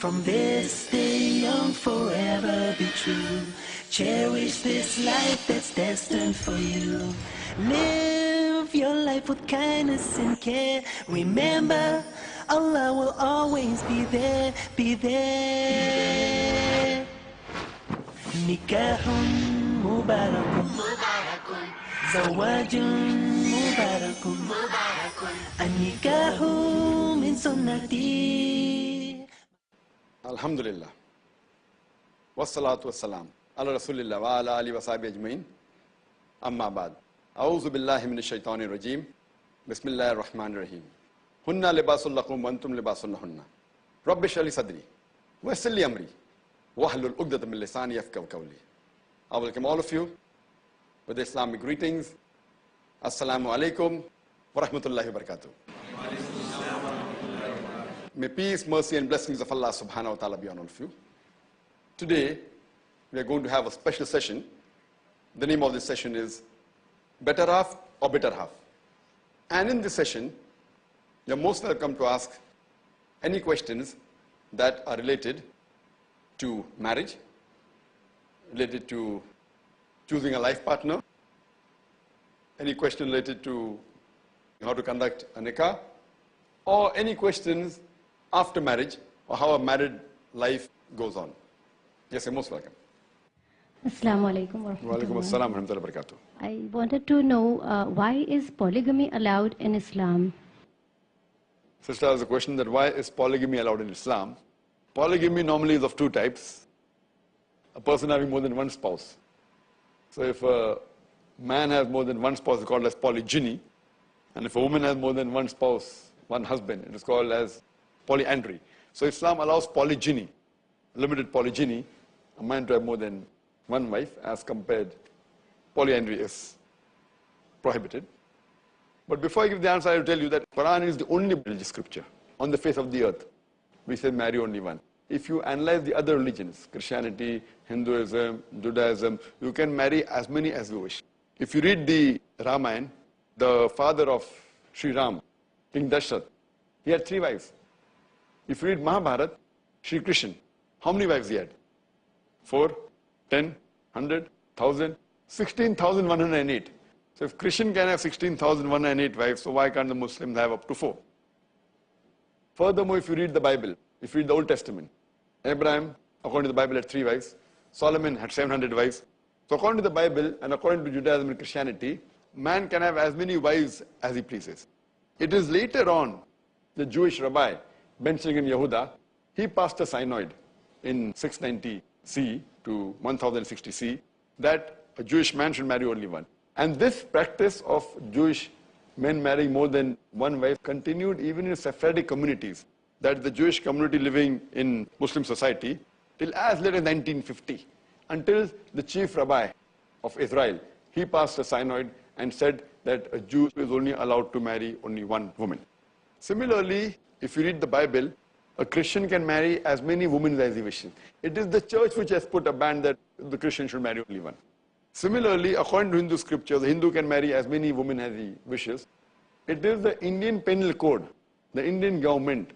From this day young, forever be true. Cherish this life that's destined for you. Live your life with kindness and care. Remember, Allah will always be there, be there. Nikahun mubarakun, zawajun mubarakun, an-nikahu min sunnati. Alhamdulillah. Wassalatu wassalam. Ala Rasulillah wa ala alihi wa sahbihi ajmain. Amma ba'd. A'udhu billahi minash shaitanir rajim. Bismillahir rahmanir rahim. Hunna libasul lakum wa antum libasul lahunna. Rabbi shrah li sadri wa yassir li amri wahlul 'uqdatam min lisani yafqahu qawli. I welcome all of you with Islamic greetings. Assalamu alaikum wa rahmatullahi wa barakatuh. May peace, mercy and blessings of Allah subhanahu wa ta'ala be on all of you. Today, we are going to have a special session. The name of this session is Better Half or Bitter Half. And in this session, you're most welcome to ask any questions that are related to marriage, related to choosing a life partner, any question related to how to conduct a nikah, or any questions after marriage, or how a married life goes on. Yes, you're most welcome. Assalamu alaikum wa Wa alaikum assalam wa rahmatullahi wa barakatuh. I wanted to know why is polygamy allowed in Islam? Sister has a question that why is polygamy allowed in Islam? Polygamy normally is of two types. A person having more than one spouse. So if a man has more than one spouse, it's called as polygyny. And if a woman has more than one spouse, one husband, it is called as polyandry. So Islam allows polygyny, limited polygyny, a man to have more than one wife, as compared polyandry is prohibited. But before I give the answer, I will tell you that Quran is the only religious scripture on the face of the earth which says marry only one. If you analyze the other religions, Christianity, Hinduism, Judaism, you can marry as many as you wish. If you read the Ramayana, the father of Sri Ram, King Dashrath, he had 3 wives. If you read Mahabharata, Sri Krishna, how many wives he had? 4, 10, 100, 1000, 16,108. So if Christian can have 16,108 wives, so why can't the Muslims have up to 4? Furthermore, if you read the Bible, if you read the Old Testament, Abraham, according to the Bible, had 3 wives. Solomon had 700 wives. So according to the Bible and according to Judaism and Christianity, man can have as many wives as he pleases. It is later on, the Jewish rabbi, Ben Shingan Yehuda, he passed a synod in 690 CE to 1060 CE that a Jewish man should marry only one. And this practice of Jewish men marrying more than one wife continued even in Sephardic communities, that the Jewish community living in Muslim society, till as late as 1950, until the chief rabbi of Israel, he passed a synod and said that a Jew is only allowed to marry only one woman. Similarly, if you read the Bible, a Christian can marry as many women as he wishes. It is the church which has put a ban that the Christian should marry only one. Similarly, according to Hindu scripture, the Hindu can marry as many women as he wishes. It is the Indian Penal Code, the Indian government,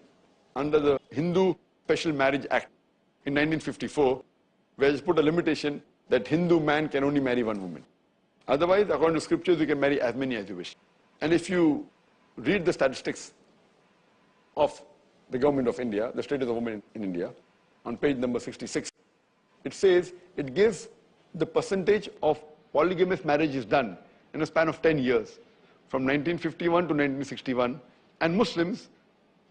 under the Hindu Special Marriage Act in 1954, where it put a limitation that Hindu man can only marry one woman. Otherwise, according to scriptures, you can marry as many as you wish. And if you read the statistics of the government of India, the status of women in India, on page number 66, it says it gives the percentage of polygamous marriages done in a span of 10 years, from 1951 to 1961, and Muslims,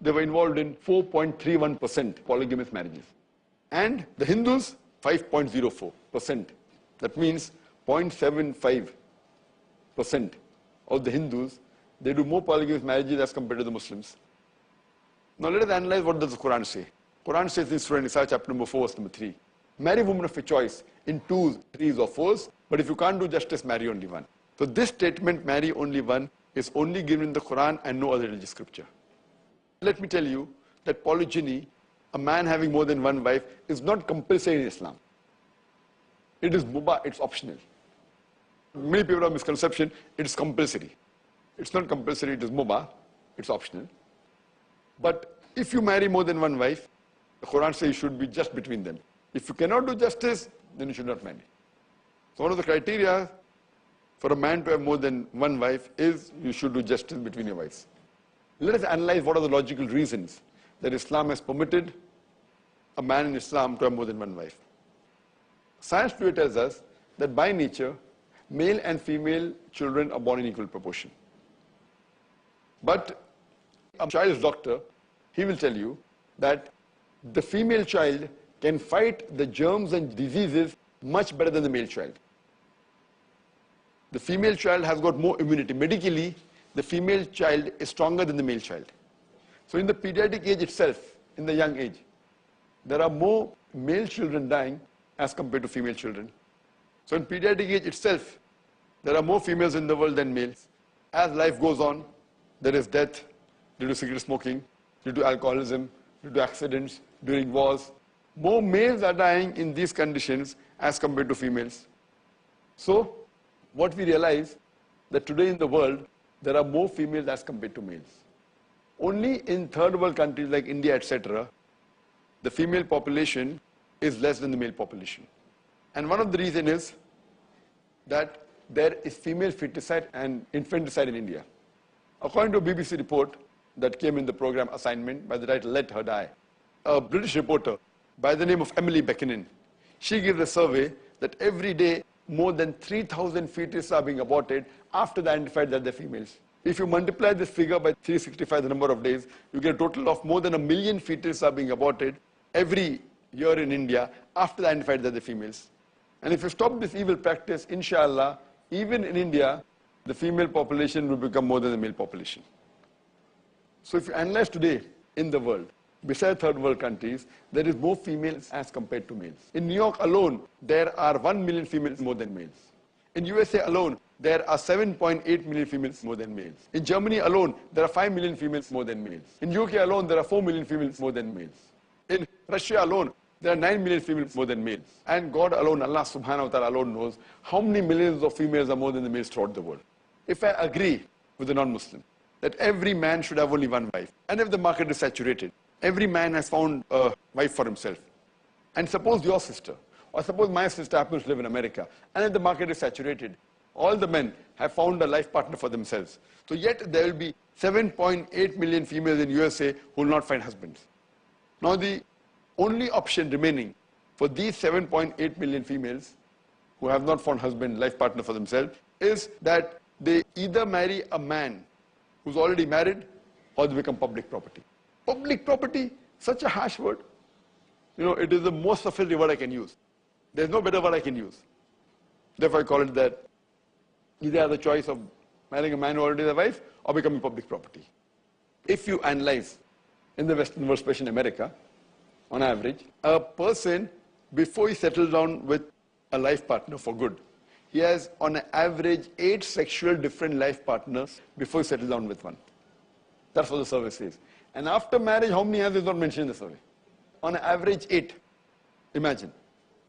they were involved in 4.31% polygamous marriages. And the Hindus, 5.04%. That means 0.75% of the Hindus, they do more polygamous marriages as compared to the Muslims. Now let us analyze what does the Quran say. Quran says in Surah Nisa, chapter number 4, verse number 3. Marry women of your choice in 2s, 3s or 4s, but if you can't do justice, marry only one. So this statement, marry only one, is only given in the Quran and no other religious scripture. Let me tell you that polygyny, a man having more than one wife, is not compulsory in Islam. It is mubah, it's optional. Many people have misconception, it's compulsory. It's not compulsory, it is mubah, it's optional. But if you marry more than one wife, The Quran says you should be just between them. If you cannot do justice, then you should not marry. So one of the criteria for a man to have more than one wife is you should do justice between your wives. Let us analyze what are the logical reasons that Islam has permitted a man in Islam to have more than one wife. Science today tells us that by nature, male and female children are born in equal proportion. But a child's doctor, he will tell you that the female child can fight the germs and diseases much better than the male child. The female child has got more immunity. Medically, the female child is stronger than the male child. So in the pediatric age itself, in the young age, there are more male children dying as compared to female children. So in pediatric age itself, there are more females in the world than males. As life goes on, there is death due to cigarette smoking, due to alcoholism, due to accidents, during wars. More males are dying in these conditions as compared to females. So what we realize that today in the world, there are more females as compared to males. Only in third world countries like India, etc., the female population is less than the male population. And one of the reasons is that there is female feticide and infanticide in India. According to a BBC report that came in the program assignment by the title Let Her Die, a British reporter by the name of Emily Beckinan, she gives a survey that every day more than 3,000 fetuses are being aborted after they identified that they're females. If you multiply this figure by 365, the number of days, you get a total of more than 1 million fetuses are being aborted every year in India after they identified that they're females. And if you stop this evil practice, inshallah, even in India, the female population will become more than the male population. So if you analyze today in the world, besides third world countries, there is more females as compared to males. In New York alone, there are 1 million females more than males. In USA alone, there are 7.8 million females more than males. In Germany alone, there are 5 million females more than males. In UK alone, there are 4 million females more than males. In Russia alone, there are 9 million females more than males. And God alone, Allah subhanahu wa ta'ala alone knows how many millions of females are more than the males throughout the world. If I agree with a non-Muslim that every man should have only one wife, and if the market is saturated, every man has found a wife for himself, and suppose your sister, or suppose my sister happens to live in America, and if the market is saturated, all the men have found a life partner for themselves. So yet there will be 7.8 million females in USA who will not find husbands. Now the only option remaining for these 7.8 million females who have not found husband, life partner for themselves, is that they either marry a man who's already married or they become public property. Public property, such a harsh word. You know, it is the most offensive word I can use. There's no better word I can use. Therefore I call it that either have the choice of marrying a man who already has a wife or becoming public property. If you analyze in the Western world, especially in America, on average, a person, before he settles down with a life partner for good, he has on average 8 sexual different life partners before he settles down with one. That's what the survey says. And after marriage, how many has is not mentioned in the survey? On average 8. Imagine.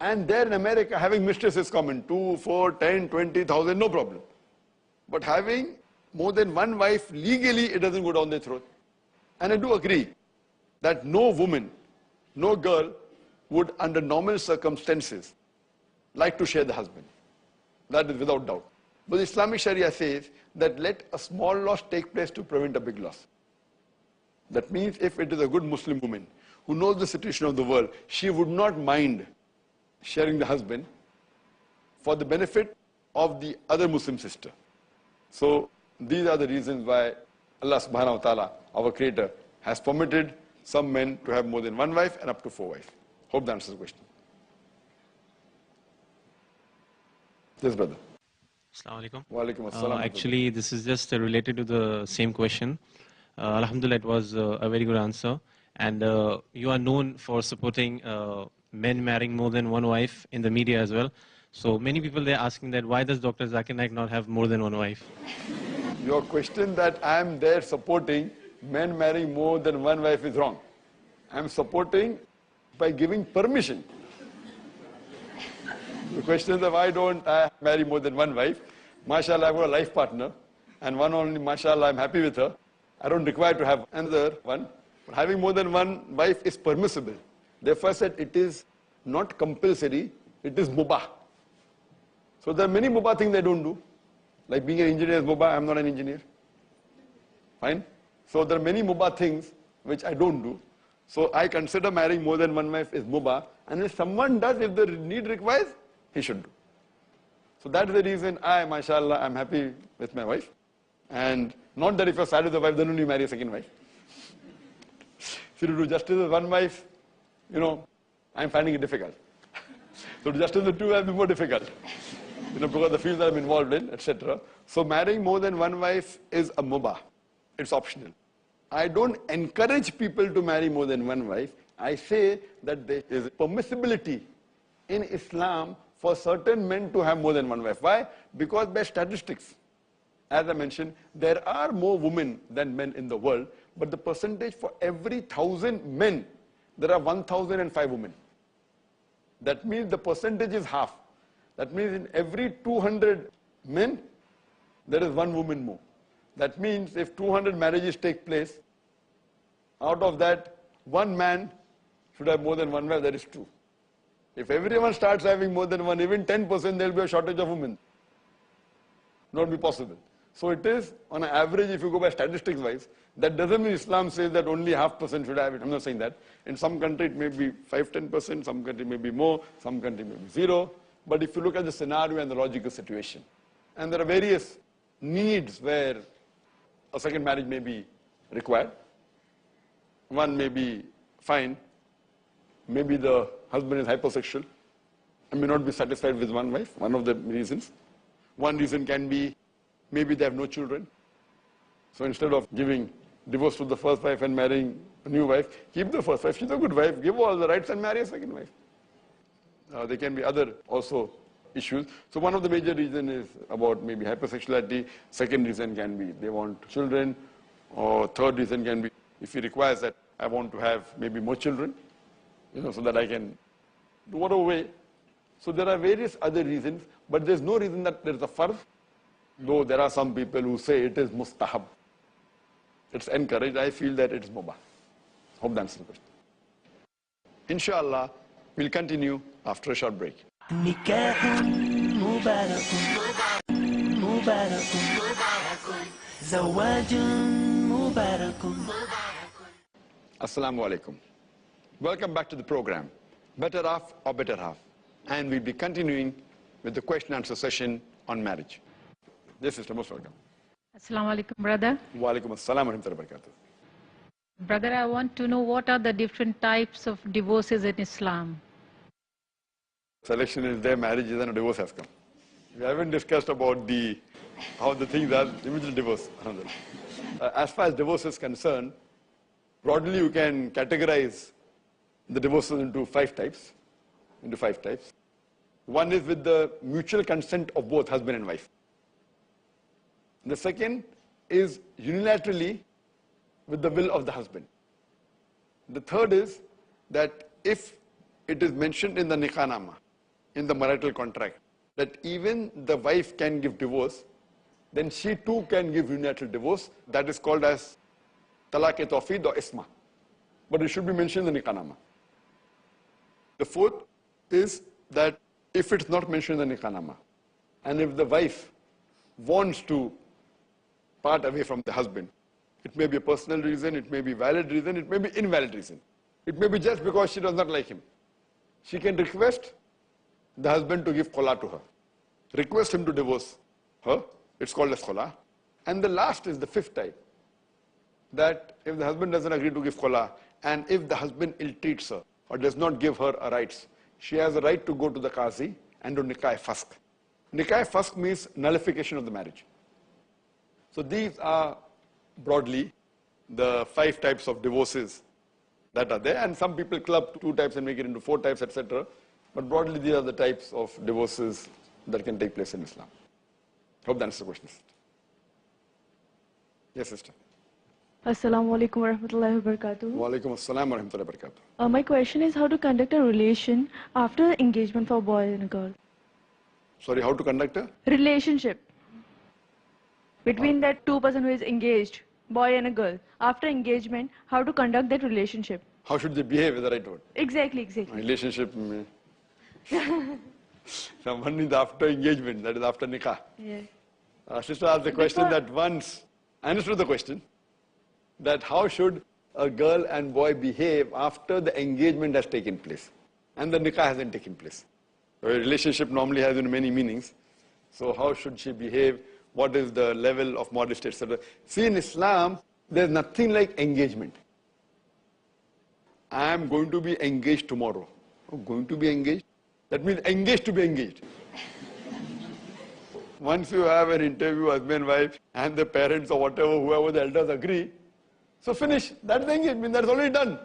And there in America, having mistresses is common. 2, 4, 10, 20,000, no problem. But having more than one wife, legally, it doesn't go down their throat. And I do agree that no woman, no girl would, under normal circumstances, like to share the husband. That is without doubt. But the Islamic Sharia says that let a small loss take place to prevent a big loss. That means if it is a good Muslim woman who knows the situation of the world, she would not mind sharing the husband for the benefit of the other Muslim sister. So these are the reasons why Allah subhanahu wa ta'ala, our creator, has permitted some men to have more than one wife and up to 4 wives. Hope that answers the question. Yes, brother. Assalamu alaikum. Wa alaikum assalam. Actually, this is just related to the same question. Alhamdulillah, it was a very good answer. And you are known for supporting men marrying more than one wife in the media as well. So many people, they're asking that why does Dr. Zakir Naik not have more than one wife? Your question that I am there supporting men marrying more than one wife is wrong. I am supporting by giving permission. The question is that why don't I marry more than one wife? MashaAllah, I've got a life partner, and one only, MashaAllah, I'm happy with her. I don't require to have another one. But having more than one wife is permissible. Therefore, I said it is not compulsory, it is mubah. So there are many mubah things I don't do. Like being an engineer is mubah, I'm not an engineer. Fine? So there are many mubah things which I don't do. So I consider marrying more than one wife is mubah. And if someone does, if the need requires, he should do. So that's the reason mashallah, I'm happy with my wife. And not that if you're sad with the wife, then only marry a second wife. So to do justice with one wife, I'm finding it difficult. So to justice with two wives is more difficult. Because of the fields that I'm involved in, etc. So marrying more than one wife is a mubah. It's optional. I don't encourage people to marry more than one wife. I say that there is a permissibility in Islam for certain men to have more than one wife. Why? Because by statistics, as I mentioned, there are more women than men in the world, but the percentage for every 1,000 men, there are 1,005 women. That means the percentage is half. That means in every 200 men, there is one woman more. That means if 200 marriages take place, out of that, one man should have more than one wife, that is two. If everyone starts having more than one, even 10%, there will be a shortage of women. Not be possible. So it is, on an average, if you go by statistics wise, that doesn't mean Islam says that only 0.5% should have it. I'm not saying that. In some country it may be 5-10%, some country may be more, some country may be zero. But if you look at the scenario and the logical situation, and there are various needs where a second marriage may be required. One may be fine. Maybe the husband is hypersexual and may not be satisfied with one wife, one of the reasons. One reason can be maybe they have no children. So instead of giving divorce to the first wife and marrying a new wife, keep the first wife. She's a good wife. Give all the rights and marry a second wife. There can be other also issues. So one of the major reasons is about maybe hypersexuality. Second reason can be they want children. Or third reason can be if he requires that I want to have maybe more children, so that I can do whatever way. So there are various other reasons, but there's no reason that there's a fard, though there are some people who say it is mustahab. It's encouraged. I feel that it's mubah. Hope that answers the question. Inshallah, we'll continue after a short break. نكاح مبارك مبارك زواج مبارك. Assalamu alaikum. Welcome back to the program, Better Half or Better Half. And we'll be continuing with the question and answer session on marriage. Yes, sister, most welcome. Assalamu alaikum, brother. Wa alaikum assalam wa rahmatullahi wa barakatuh. Brother, I want to know what are the different types of divorces in Islam? Selection is there, marriage is and a divorce has come. We haven't discussed about how the things are, immediate divorce. As far as divorce is concerned, broadly you can categorize the divorces into five types. One is with the mutual consent of both husband and wife. The second is unilaterally with the will of the husband. The third is that if it is mentioned in the nikah-nama, in the marital contract, that even the wife can give divorce, then she too can give unilateral divorce. That is called as talaq-e-tawfid or isma. But it should be mentioned in the nikah-nama. The fourth is that if it's not mentioned in the nikah-nama, and if the wife wants to part away from the husband, it may be a personal reason, it may be valid reason, it may be invalid reason. It may be just because she does not like him. She can request the husband to give khula to her. Request him to divorce her. It's called as khula. And the last is the fifth type. That if the husband doesn't agree to give khula, and if the husband ill-treats her or does not give her rights, she has a right to go to the qazi and do nikah-e-fasq. Nikah-e-fasq means nullification of the marriage. So these are broadly the five types of divorces that are there. And some people club two types and make it into four types, etc. But broadly, these are the types of divorces that can take place in Islam. Hope that answers the question. Yes, sister. Assalamu alaikum wa rahmatullahi wa barakatuh. Wa alaikum assalam wa rahmatullahi wa barakatuh. My question is how to conduct a relation after the engagement for a boy and a girl. Sorry, how to conduct a? Relationship between that two person who is engaged, boy and a girl. After engagement, how to conduct that relationship. How should they behave is the right word. Exactly, exactly. Relationship. Someone is after engagement, that is after nikah. Yes. Sister asked the question that once, I understood the question, that how should a girl and boy behave after the engagement has taken place and the nikah hasn't taken place. So a relationship normally has many meanings. So how should she behave? What is the level of modesty, etc. See, in Islam, there's nothing like engagement. I am going to be engaged tomorrow. Oh, going to be engaged? That means engaged to be engaged. Once you have an interview, husband, wife, and the parents or whatever, whoever the elders agree, so finish. That's the engagement. That's already done.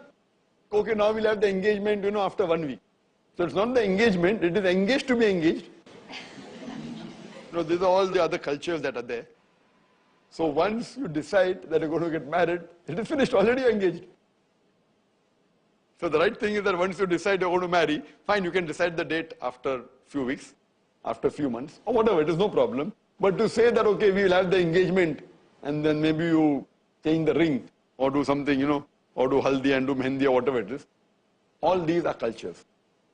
Okay, now we'll have the engagement, after 1 week. So it's not the engagement, it is engaged to be engaged. These are all the other cultures that are there. So once you decide that you're going to get married, it is finished, already engaged. So the right thing is that once you decide you're going to marry, fine, you can decide the date after a few weeks, after a few months, or whatever, it is no problem. But to say that, okay, we will have the engagement, and then maybe you change the ring, or do something, or do haldi and do mehendi or whatever it is, all these are cultures.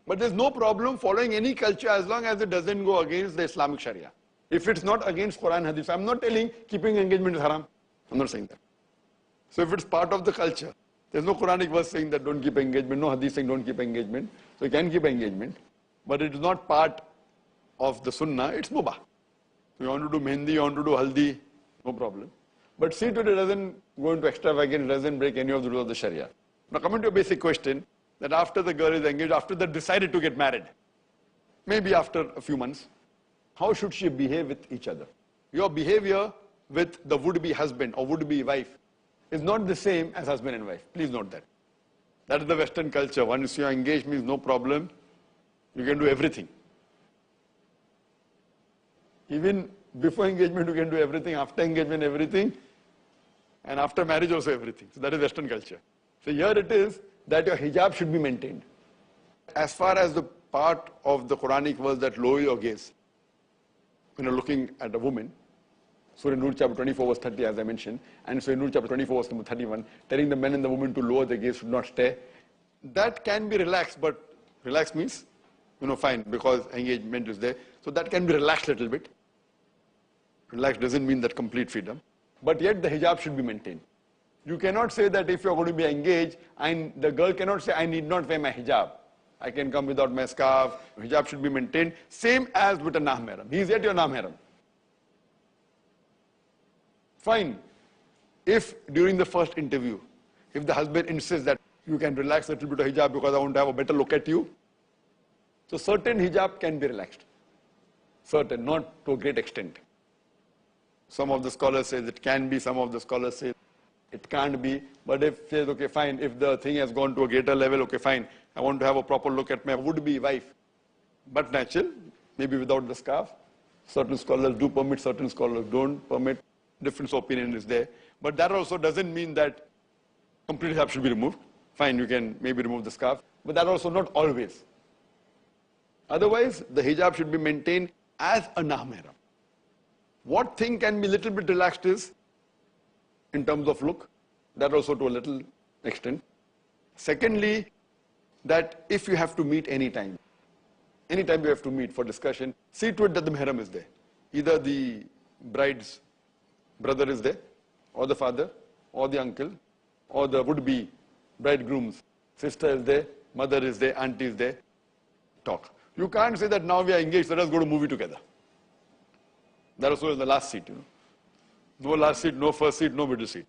But there's no problem following any culture as long as it doesn't go against the Islamic Sharia. If it's not against Quran Hadith, I'm not telling keeping engagement is haram. I'm not saying that. So if it's part of the culture, there's no Quranic verse saying that don't keep engagement, no Hadith saying don't keep engagement. So you can keep engagement, but it is not part of the Sunnah, it's mubah. So you want to do mehendi, you want to do haldi, no problem. But see to it doesn't go into extravagance, it doesn't break any of the rules of the Sharia. Now coming to a basic question, that after the girl is engaged, after they decided to get married, maybe after a few months, how should she behave with each other? Your behavior with the would-be husband or would-be wife is not the same as husband and wife. Please note that. That is the Western culture. Once you are engaged means no problem. You can do everything. Even before engagement you can do everything, after engagement everything, and after marriage also everything. So that is Western culture. So here it is that your hijab should be maintained. As far as the part of the Quranic verse that lower your gaze, looking at a woman, Surah Nur chapter 24 verse 30 as I mentioned, and Surah Nur chapter 24 verse number 31, telling the men and the women to lower their gaze, should not stare. That can be relaxed, but relaxed means, fine, because engagement is there. So that can be relaxed a little bit. Relaxed doesn't mean that complete freedom. But yet the hijab should be maintained. You cannot say that if you're going to be engaged, and the girl cannot say, I need not wear my hijab. I can come without my scarf. Hijab should be maintained. Same as with a non-mahram. He is yet your non-mahram. Fine. If during the first interview, if the husband insists that you can relax a little bit of hijab because I want to have a better look at you, so certain hijab can be relaxed. Certain, not to a great extent. Some of the scholars say it can be, some of the scholars say it can't be. But if says, okay, fine, if the thing has gone to a greater level, okay, fine, I want to have a proper look at my would-be wife. But natural, maybe without the scarf. Certain scholars do permit, certain scholars don't permit. Difference of opinion is there. But that also doesn't mean that complete hijab should be removed. Fine, you can maybe remove the scarf. But that also not always. Otherwise, the hijab should be maintained as a non-mahram. What thing can be a little bit relaxed is, in terms of look, that also to a little extent. Secondly, that if you have to meet anytime you have to meet for discussion, see to it that the mahram is there. Either the bride's brother is there, or the father, or the uncle, or the would-be bridegroom's sister is there, mother is there, auntie is there. Talk. You can't say that now we are engaged, let us go to movie together. That also is the last seat, No last seat, no first seat, no middle seat.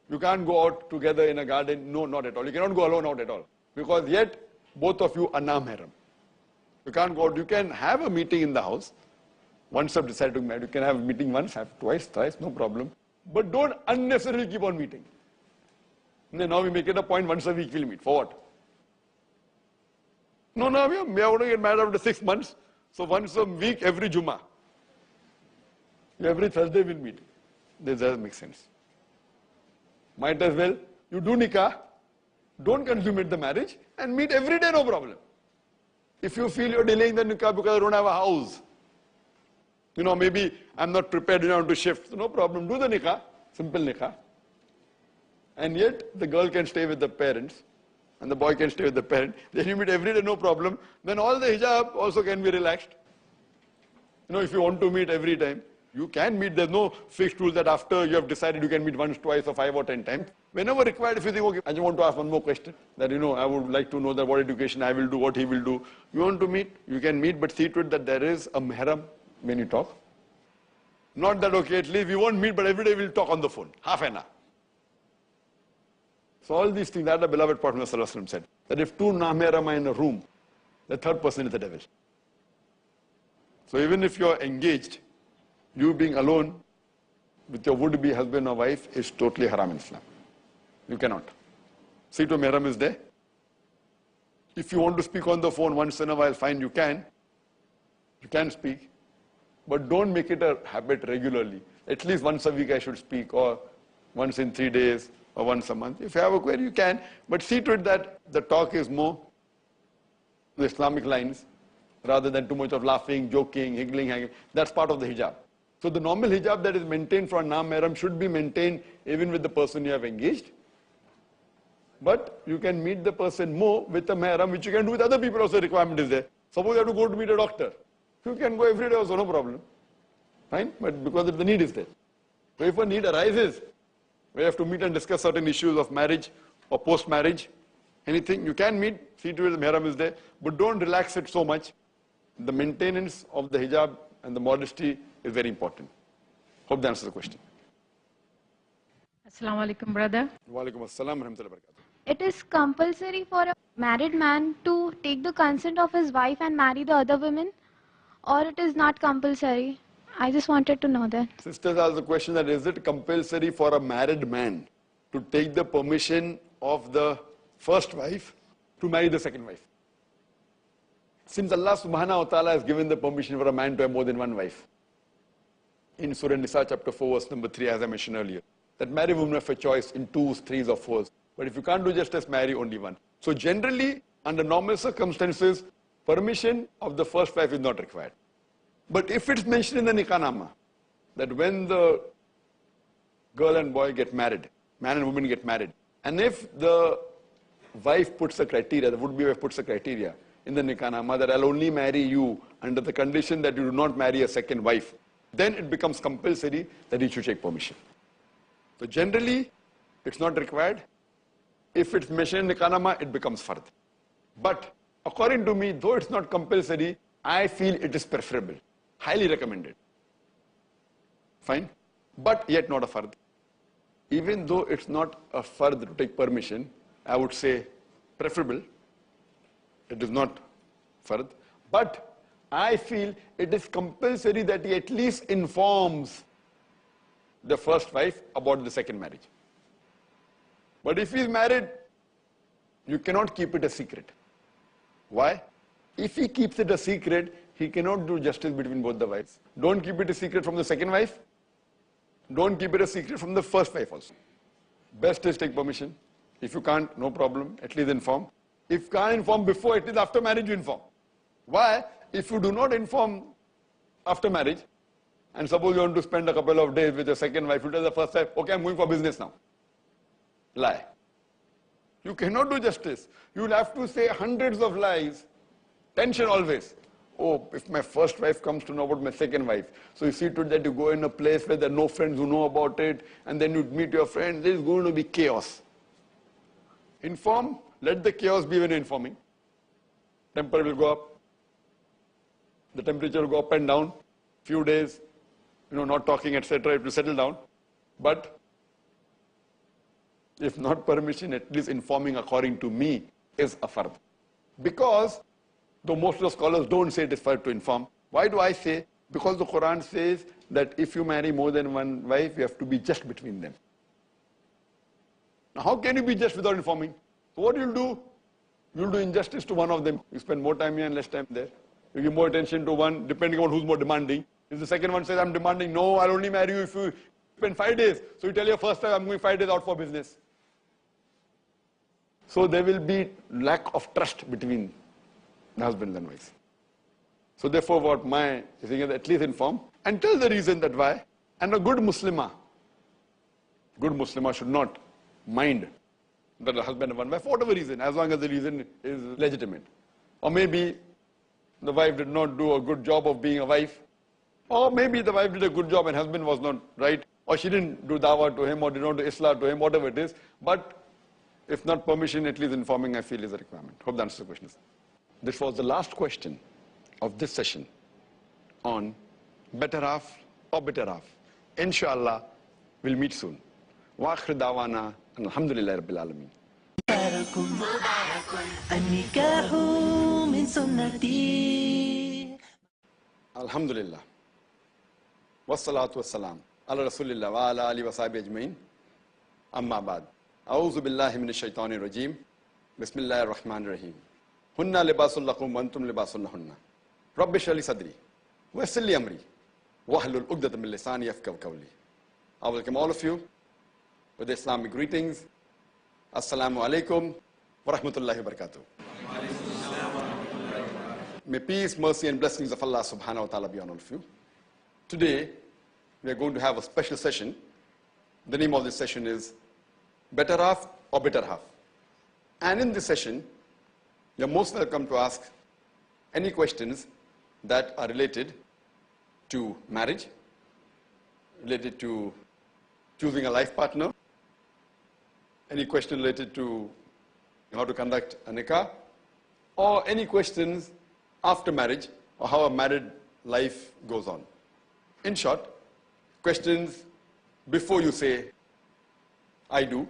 You can't go out together in a garden, no, not at all. You cannot go alone out at all. Because yet, both of you are non-mahram. You can't go out, you can have a meeting in the house. Once you have decided to marry, you can have a meeting once, have twice, thrice, no problem. But don't unnecessarily keep on meeting. Now we make it a point, once a week we'll meet. For what? No, we are going to get married after 6 months. So once a week, every Jummah. Every Thursday we'll meet. This doesn't make sense. Might as well, you do nikah, don't consummate the marriage, and meet every day, no problem. If you feel you're delaying the nikah because I don't have a house, maybe I'm not prepared to shift, so no problem, do the nikah, simple nikah. And yet, the girl can stay with the parents and the boy can stay with the parent, then you meet every day, no problem, then all the hijab also can be relaxed. If you want to meet every time, you can meet. There's no fixed rule that after you have decided you can meet once, twice, or 5 or 10 times. Whenever required, if you think, okay, I just want to ask one more question, that, I would like to know that what education I will do, what he will do. You want to meet, you can meet, but see to it that there is a mahram when you talk. Not that, okay, at least we won't meet, but every day we'll talk on the phone, half an hour. So all these things that the beloved Prophet ﷺ said, that if 2 mahram are in a room, the third person is the devil. So even if you're engaged, you being alone with your would-be husband or wife is totally haram in Islam. You cannot. See to mahram is there. If you want to speak on the phone once in a while, fine, you can. You can speak. But don't make it a habit regularly. At least once a week I should speak, or once in 3 days, or once a month. If you have a query, you can. But see to it that the talk is more the Islamic lines, rather than too much of laughing, joking, higgling, hanging. That's part of the hijab. So the normal hijab that is maintained for a non-mahram should be maintained even with the person you have engaged. But you can meet the person more with a mahram, which you can do with other people also. The requirement is there. Suppose you have to go to meet a doctor. You can go every day also, no problem. Fine? But because the need is there. So if a need arises, where you have to meet and discuss certain issues of marriage or post-marriage, anything, you can meet, see to it the mahram is there, but don't relax it so much. The maintenance of the hijab and the modesty is very important. Hope that answers the question. Assalamu alaikum, brother. Wa alaikum assalam wa rahmatullahi wa barakatuh. It is compulsory for a married man to take the consent of his wife and marry the other women, or it is not compulsory? I just wanted to know that. Sisters ask the question that is it compulsory for a married man to take the permission of the first wife to marry the second wife? Since Allah subhanahu wa ta'ala has given the permission for a man to have more than one wife, in Surah Nisa chapter 4 verse number 3, as I mentioned earlier, that marry women have a choice in 2s, 3s or 4s. But if you can't do justice, marry only one. So generally, under normal circumstances, permission of the first wife is not required. But if it's mentioned in the Nikah that when the girl and boy get married, man and woman get married, and if the wife puts a criteria, the would-be wife puts a criteria in the Nikah that I'll only marry you under the condition that you do not marry a second wife, then it becomes compulsory that he should take permission. So generally, it's not required. If it's mentioned in Nikah, it becomes fard. But according to me, though it's not compulsory, I feel it is preferable. Highly recommended. Fine? But yet not a fard. Even though it's not a fard to take permission, I would say preferable. It is not fard. But I feel it is compulsory that he at least informs the first wife about the second marriage. But if he is married, you cannot keep it a secret. Why? If he keeps it a secret, he cannot do justice between both the wives. Don't keep it a secret from the second wife. Don't keep it a secret from the first wife also. Best is take permission. If you can't, no problem, at least inform. If you can't inform before, at least after marriage you inform. Why? If you do not inform after marriage, and suppose you want to spend a couple of days with your second wife, you tell the first wife, okay, I'm going for business now. Lie. You cannot do justice. You will have to say hundreds of lies. Tension always. Oh, if my first wife comes to know about my second wife. So you see to it that you go in a place where there are no friends who know about it, and then you meet your friends, there is going to be chaos. Inform, let the chaos be when you're informing. Temper will go up. The temperature will go up and down. Few days, not talking, etc. It will settle down. But if not permission, at least informing according to me is a fard. Because, though most of the scholars don't say it is fard to inform, why do I say? Because the Quran says that if you marry more than one wife, you have to be just between them. Now how can you be just without informing? So what you'll do? You'll do injustice to one of them. You spend more time here and less time there. You give more attention to one, depending on who's more demanding. If the second one says, I'm demanding, no, I'll only marry you if you spend 5 days. So you tell your first wife, I'm going 5 days out for business. So there will be lack of trust between the husband and wife. So therefore what my thing is, at least inform and tell the reason that why. And a good Muslimah should not mind that the husband and one wife, for whatever reason, as long as the reason is legitimate. Or maybe the wife did not do a good job of being a wife. Or maybe the wife did a good job and husband was not right. Or she didn't do dawah to him or did not do islah to him, whatever it is. But if not permission, at least informing, I feel, is a requirement. Hope that answers the question. This was the last question of this session on better half or bitter half. Inshallah, we'll meet soon. Wa akhir dawana, alhamdulillahi rabbil alameen. النكاح من سنتي. Alhamdulillah. Wassalatu wassalam. Ala Rasulillah wa ala alihi wa sahbihi ajmain. Amma ba'd. A'udhu billahi minash shaitani rajim. Bismillahir rahmanir rahim. Hunna libasul lakum wa antum libasul lahunna. Rabbi shrah li sadri wa yassir li amri wahlul 'uqdatam min lisani yafqahu qawli. I welcome all of you with Islamic greetings. Assalamu alaikum wa rahmatullahi wa barakatuh. May peace, mercy and blessings of Allah subhanahu wa ta'ala be on all of you. Today, we are going to have a special session. The name of this session is Better Half or Bitter Half. And in this session, you're most welcome to ask any questions that are related to marriage, related to choosing a life partner, any question related to how to conduct a nikah, or any questions after marriage or how a married life goes on. In short, questions before you say, I do,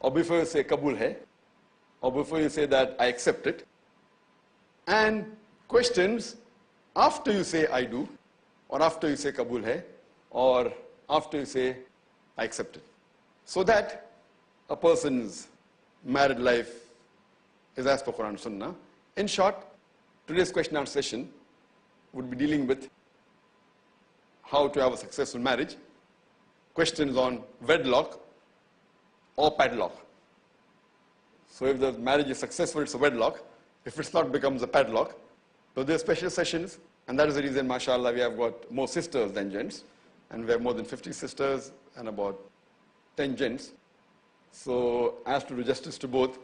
or before you say, Kabul hai, or before you say that I accept it, and questions after you say, I do, or after you say, Kabul hai, or after you say, I accept it. So that a person's married life is as per Quran and Sunnah. In short, today's question and answer session would be dealing with how to have a successful marriage, questions on wedlock or padlock. So if the marriage is successful, it's a wedlock. If it's not, becomes a padlock. So there are special sessions, and that is the reason, mashallah, we have got more sisters than gents, and we have more than 50 sisters and about 10 gents. So as to do justice to both,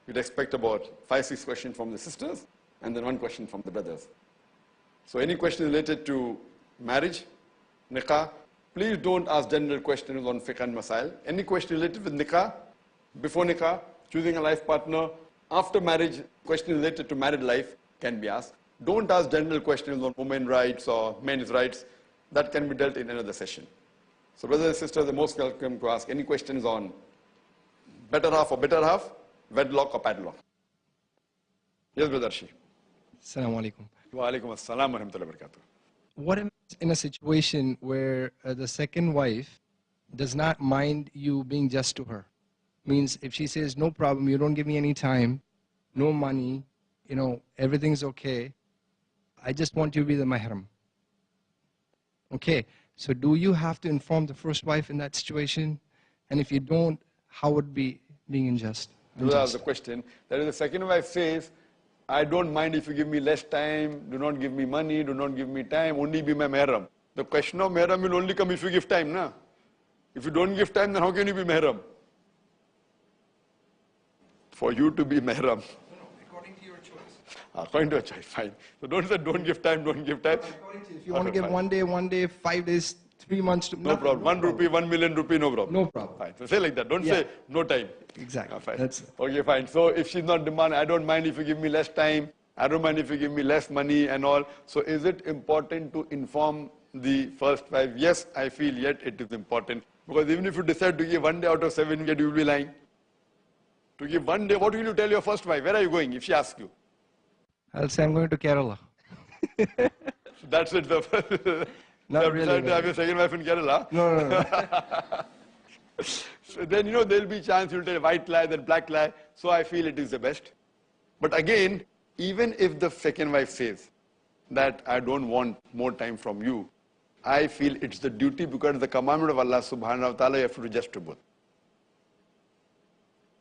you'd expect about 5-6 questions from the sisters and then 1 question from the brothers. So any question related to marriage, nikah, please don't ask general questions on fiqh and masail. Any question related with nikah, before nikah, choosing a life partner, after marriage, question related to married life can be asked. Don't ask general questions on women's rights or men's rights. That can be dealt in another session. So brothers and sisters are most welcome to ask any questions on better half or bitter half, wedlock or padlock. Yes, Brother Arshi. Assalamu alaikum. Wa alaikum assalam wa rahmatullahi wa barakatuh. What if in a situation where the second wife does not mind you being just to her? Means if she says, no problem, you don't give me any time, no money, everything's okay, I just want you to be the mahram. Okay, so do you have to inform the first wife in that situation? And if you don't, how would be being unjust? That's the question. That is, the second wife says, I don't mind if you give me less time, do not give me money, do not give me time, only be my mahram. The question of mahram will only come if you give time, na? If you don't give time, then how can you be mahram? For you to be mahram. No, according to your choice. According to your choice, fine. So don't say don't give time, don't give time. According to, if you want to give 1 day, 5 days, 3 months. No problem. 1 rupee, 1 million rupee, no problem. No problem. Fine. So say like that. Don't say no time. Exactly. Fine. That's okay, fine. So if she's not demanding, I don't mind if you give me less time, I don't mind if you give me less money and all. So is it important to inform the first wife? Yes, I feel yet it is important. Because even if you decide to give 1 day out of 7, yet you will be lying. To give 1 day, what will you tell your first wife? Where are you going if she asks you? I'll say I'm going to Kerala. So that's it. Not really. Decided to have your second wife in Kerala. No. So then, there'll be chance you'll tell white lie, then black lie. So I feel it is the best. But again, even if the second wife says that I don't want more time from you, I feel it's the duty because the commandment of Allah subhanahu wa ta'ala, you have to do just to both.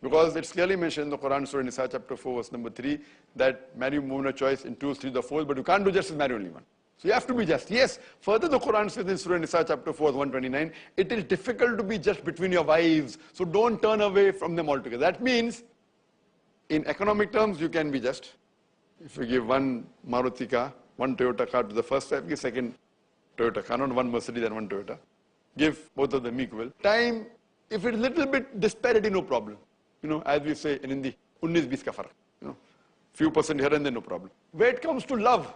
Because it's clearly mentioned in the Quran, Surah Nisa, chapter 4, verse number 3, that marry woman of choice in 2, 3, or 4, but you can't do just marry only one. So you have to be just. Yes, further the Quran says in Surah Nisa chapter 4, 129, it is difficult to be just between your wives, so don't turn away from them altogether. That means, in economic terms, you can be just. If you give one Maruti car, one Toyota car to the first wife, give second Toyota car, not one Mercedes and one Toyota. Give both of them equal. Time, if it's a little bit disparity, no problem. You know, as we say in Hindi, 19-20 ka farak. You know, few percent here and there, no problem. Where it comes to love,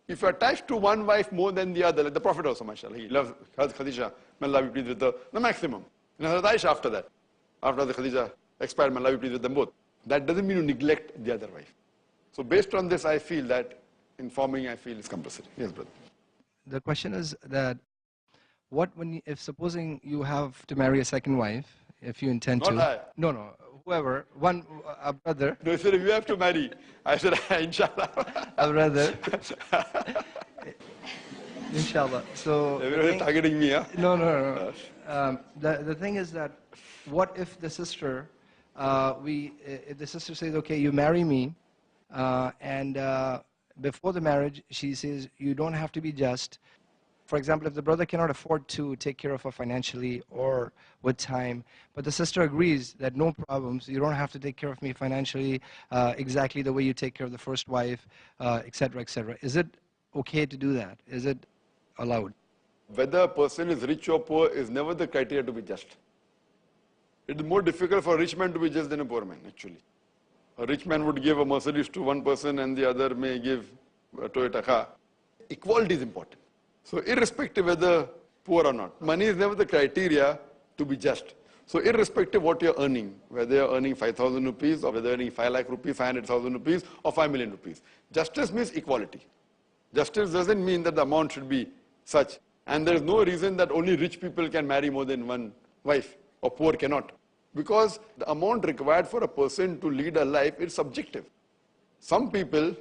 if you're attached to one wife more than the other, like the Prophet also, mashallah, he loves Khadija, may Allah be pleased with her, the maximum. And Hazrat Aisha after that, after the Khadija expired, may Allah be pleased with them both. That doesn't mean you neglect the other wife. So based on this, I feel that informing, I feel, is compulsory. Yes, brother. The question is that, if supposing you have to marry a second wife, if you intend Not to. I. No, whoever, a brother. No, he said, if you have to marry, I said, inshallah. A brother. Inshallah. So. Everyone is targeting me, huh? No. The thing is that, what if the sister, if the sister says, okay, you marry me, and before the marriage, she says, you don't have to be just. For example, if the brother cannot afford to take care of her financially or with time, but the sister agrees that no problems, you don't have to take care of me financially exactly the way you take care of the first wife, etc., etc. Is it okay to do that? Is it allowed? Whether a person is rich or poor is never the criteria to be just. It is more difficult for a rich man to be just than a poor man, actually. A rich man would give a Mercedes to one person and the other may give a Toyota car. Equality is important. So irrespective whether poor or not, money is never the criteria to be just. So irrespective what you're earning, whether you're earning 5,000 rupees or whether you're earning 5 lakh rupees, 500,000 rupees or 5 million rupees. Justice means equality. Justice doesn't mean that the amount should be such. And there is no reason that only rich people can marry more than one wife or poor cannot. Because the amount required for a person to lead a life is subjective. Some people,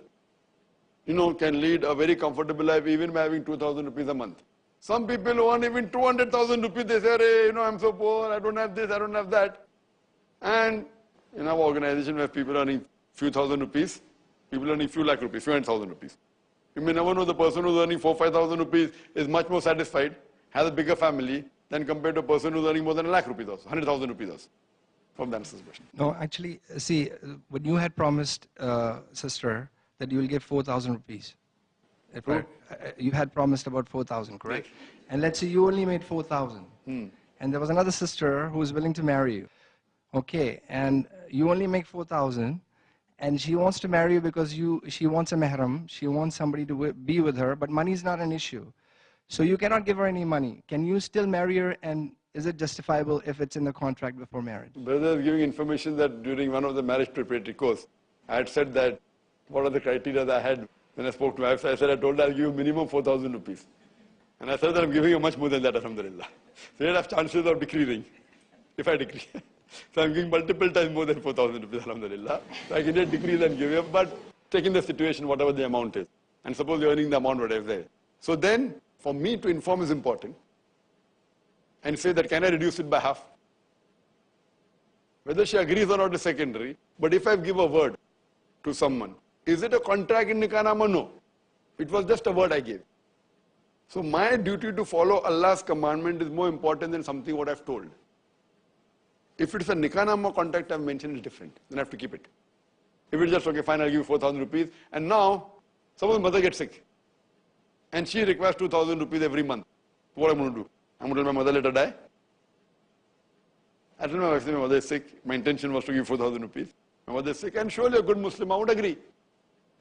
can lead a very comfortable life even by having 2,000 rupees a month. Some people who earn even 200,000 rupees, they say, hey, I'm so poor, I don't have this, I don't have that. And in our organization, we have people earning few thousand rupees, people earning few lakh rupees, few 100,000 rupees. You may never know the person who's earning 4,000-5,000 rupees is much more satisfied, has a bigger family, than compared to a person who's earning more than 1 lakh rupees also, 100,000 rupees also. From the answer's question. No, actually, see, when you had promised, sister, that you will give 4,000 rupees. You had promised about 4,000, correct? Yes. And let's say you only made 4,000. And there was another sister who was willing to marry you. Okay, and you only make 4,000, and she wants to marry you because she wants a mahram, she wants somebody to be with her, but money is not an issue. So you cannot give her any money. Can you still marry her, and is it justifiable if it's in the contract before marriage? Brother is giving information that during one of the marriage preparatory course, I had said that what are the criteria that I had when I spoke to my wife. I said, I told her I'll give you minimum 4,000 rupees. And I said that I'm giving you much more than that, alhamdulillah. So you'd have chances of decreasing, if I decrease. So I'm giving multiple times more than 4,000 rupees, alhamdulillah. So I can just decrease and give you, but taking the situation, whatever the amount is. And suppose you're earning the amount whatever there. So then, for me to inform is important. And say that, can I reduce it by half? Whether she agrees or not is secondary. But if I give a word to someone, is it a contract in Nikah-nama? No. It was just a word I gave. So my duty to follow Allah's commandment is more important than something what I've told. If it's a Nikah-nama contract I've mentioned, it's different. Then I have to keep it. If it's just, okay, fine, I'll give you 4,000 rupees. And now, someone's mother gets sick. And she requires 2,000 rupees every month. What am I going to do? I'm going to let my mother let her die? I told my wife, my mother is sick. My intention was to give 4,000 rupees. My mother is sick, and surely a good Muslim, I would agree.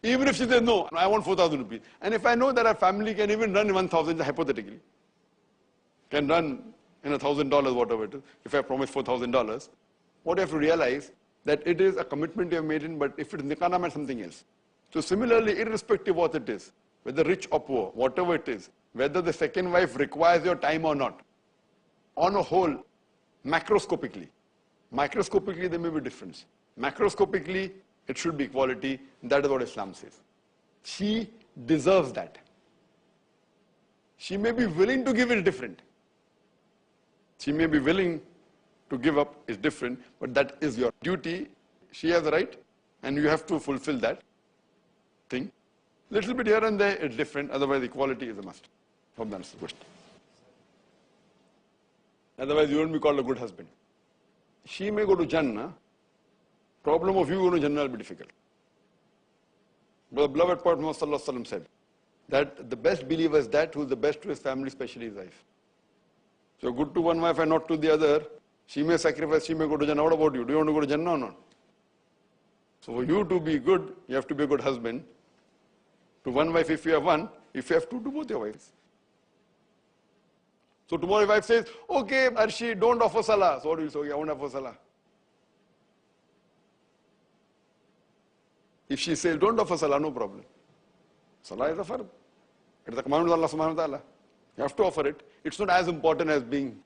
Even if she says, no, I want 4,000 rupees. And if I know that our family can even run 1,000, hypothetically, can run in $1,000, whatever it is, if I promise $4,000, what you have to realize that it is a commitment you have made in, but if it is nikah-nama and something else. So similarly, irrespective of what it is, whether rich or poor, whatever it is, whether the second wife requires your time or not, on a whole, macroscopically there may be difference. Macroscopically, it should be equality. That is what Islam says. She deserves that. She may be willing to give it different. She may be willing to give up is different, but that is your duty. She has a right, and you have to fulfill that thing. Little bit here and there, it's different. Otherwise, equality is a must. Hope that answers the question. Otherwise, you won't be called a good husband. She may go to Jannah. Problem of you going to Jannah will be difficult. But the beloved Prophet Muhammad Sallallahu Alaihi Wasallam said that the best believer is that who is the best to his family, especially his wife. So good to one wife and not to the other. She may sacrifice, she may go to Jannah. What about you? Do you want to go to Jannah or not? So for you to be good, you have to be a good husband. To one wife, if you have one, if you have two, to both your wives. So tomorrow your wife says, okay, Arshi, don't offer salah. So what do you say? Okay, I won't offer salah. If she says, don't offer salah, no problem. Salah is a fard. It is a command of Allah subhanahu wa ta'ala. You have to offer it. It's not as important as being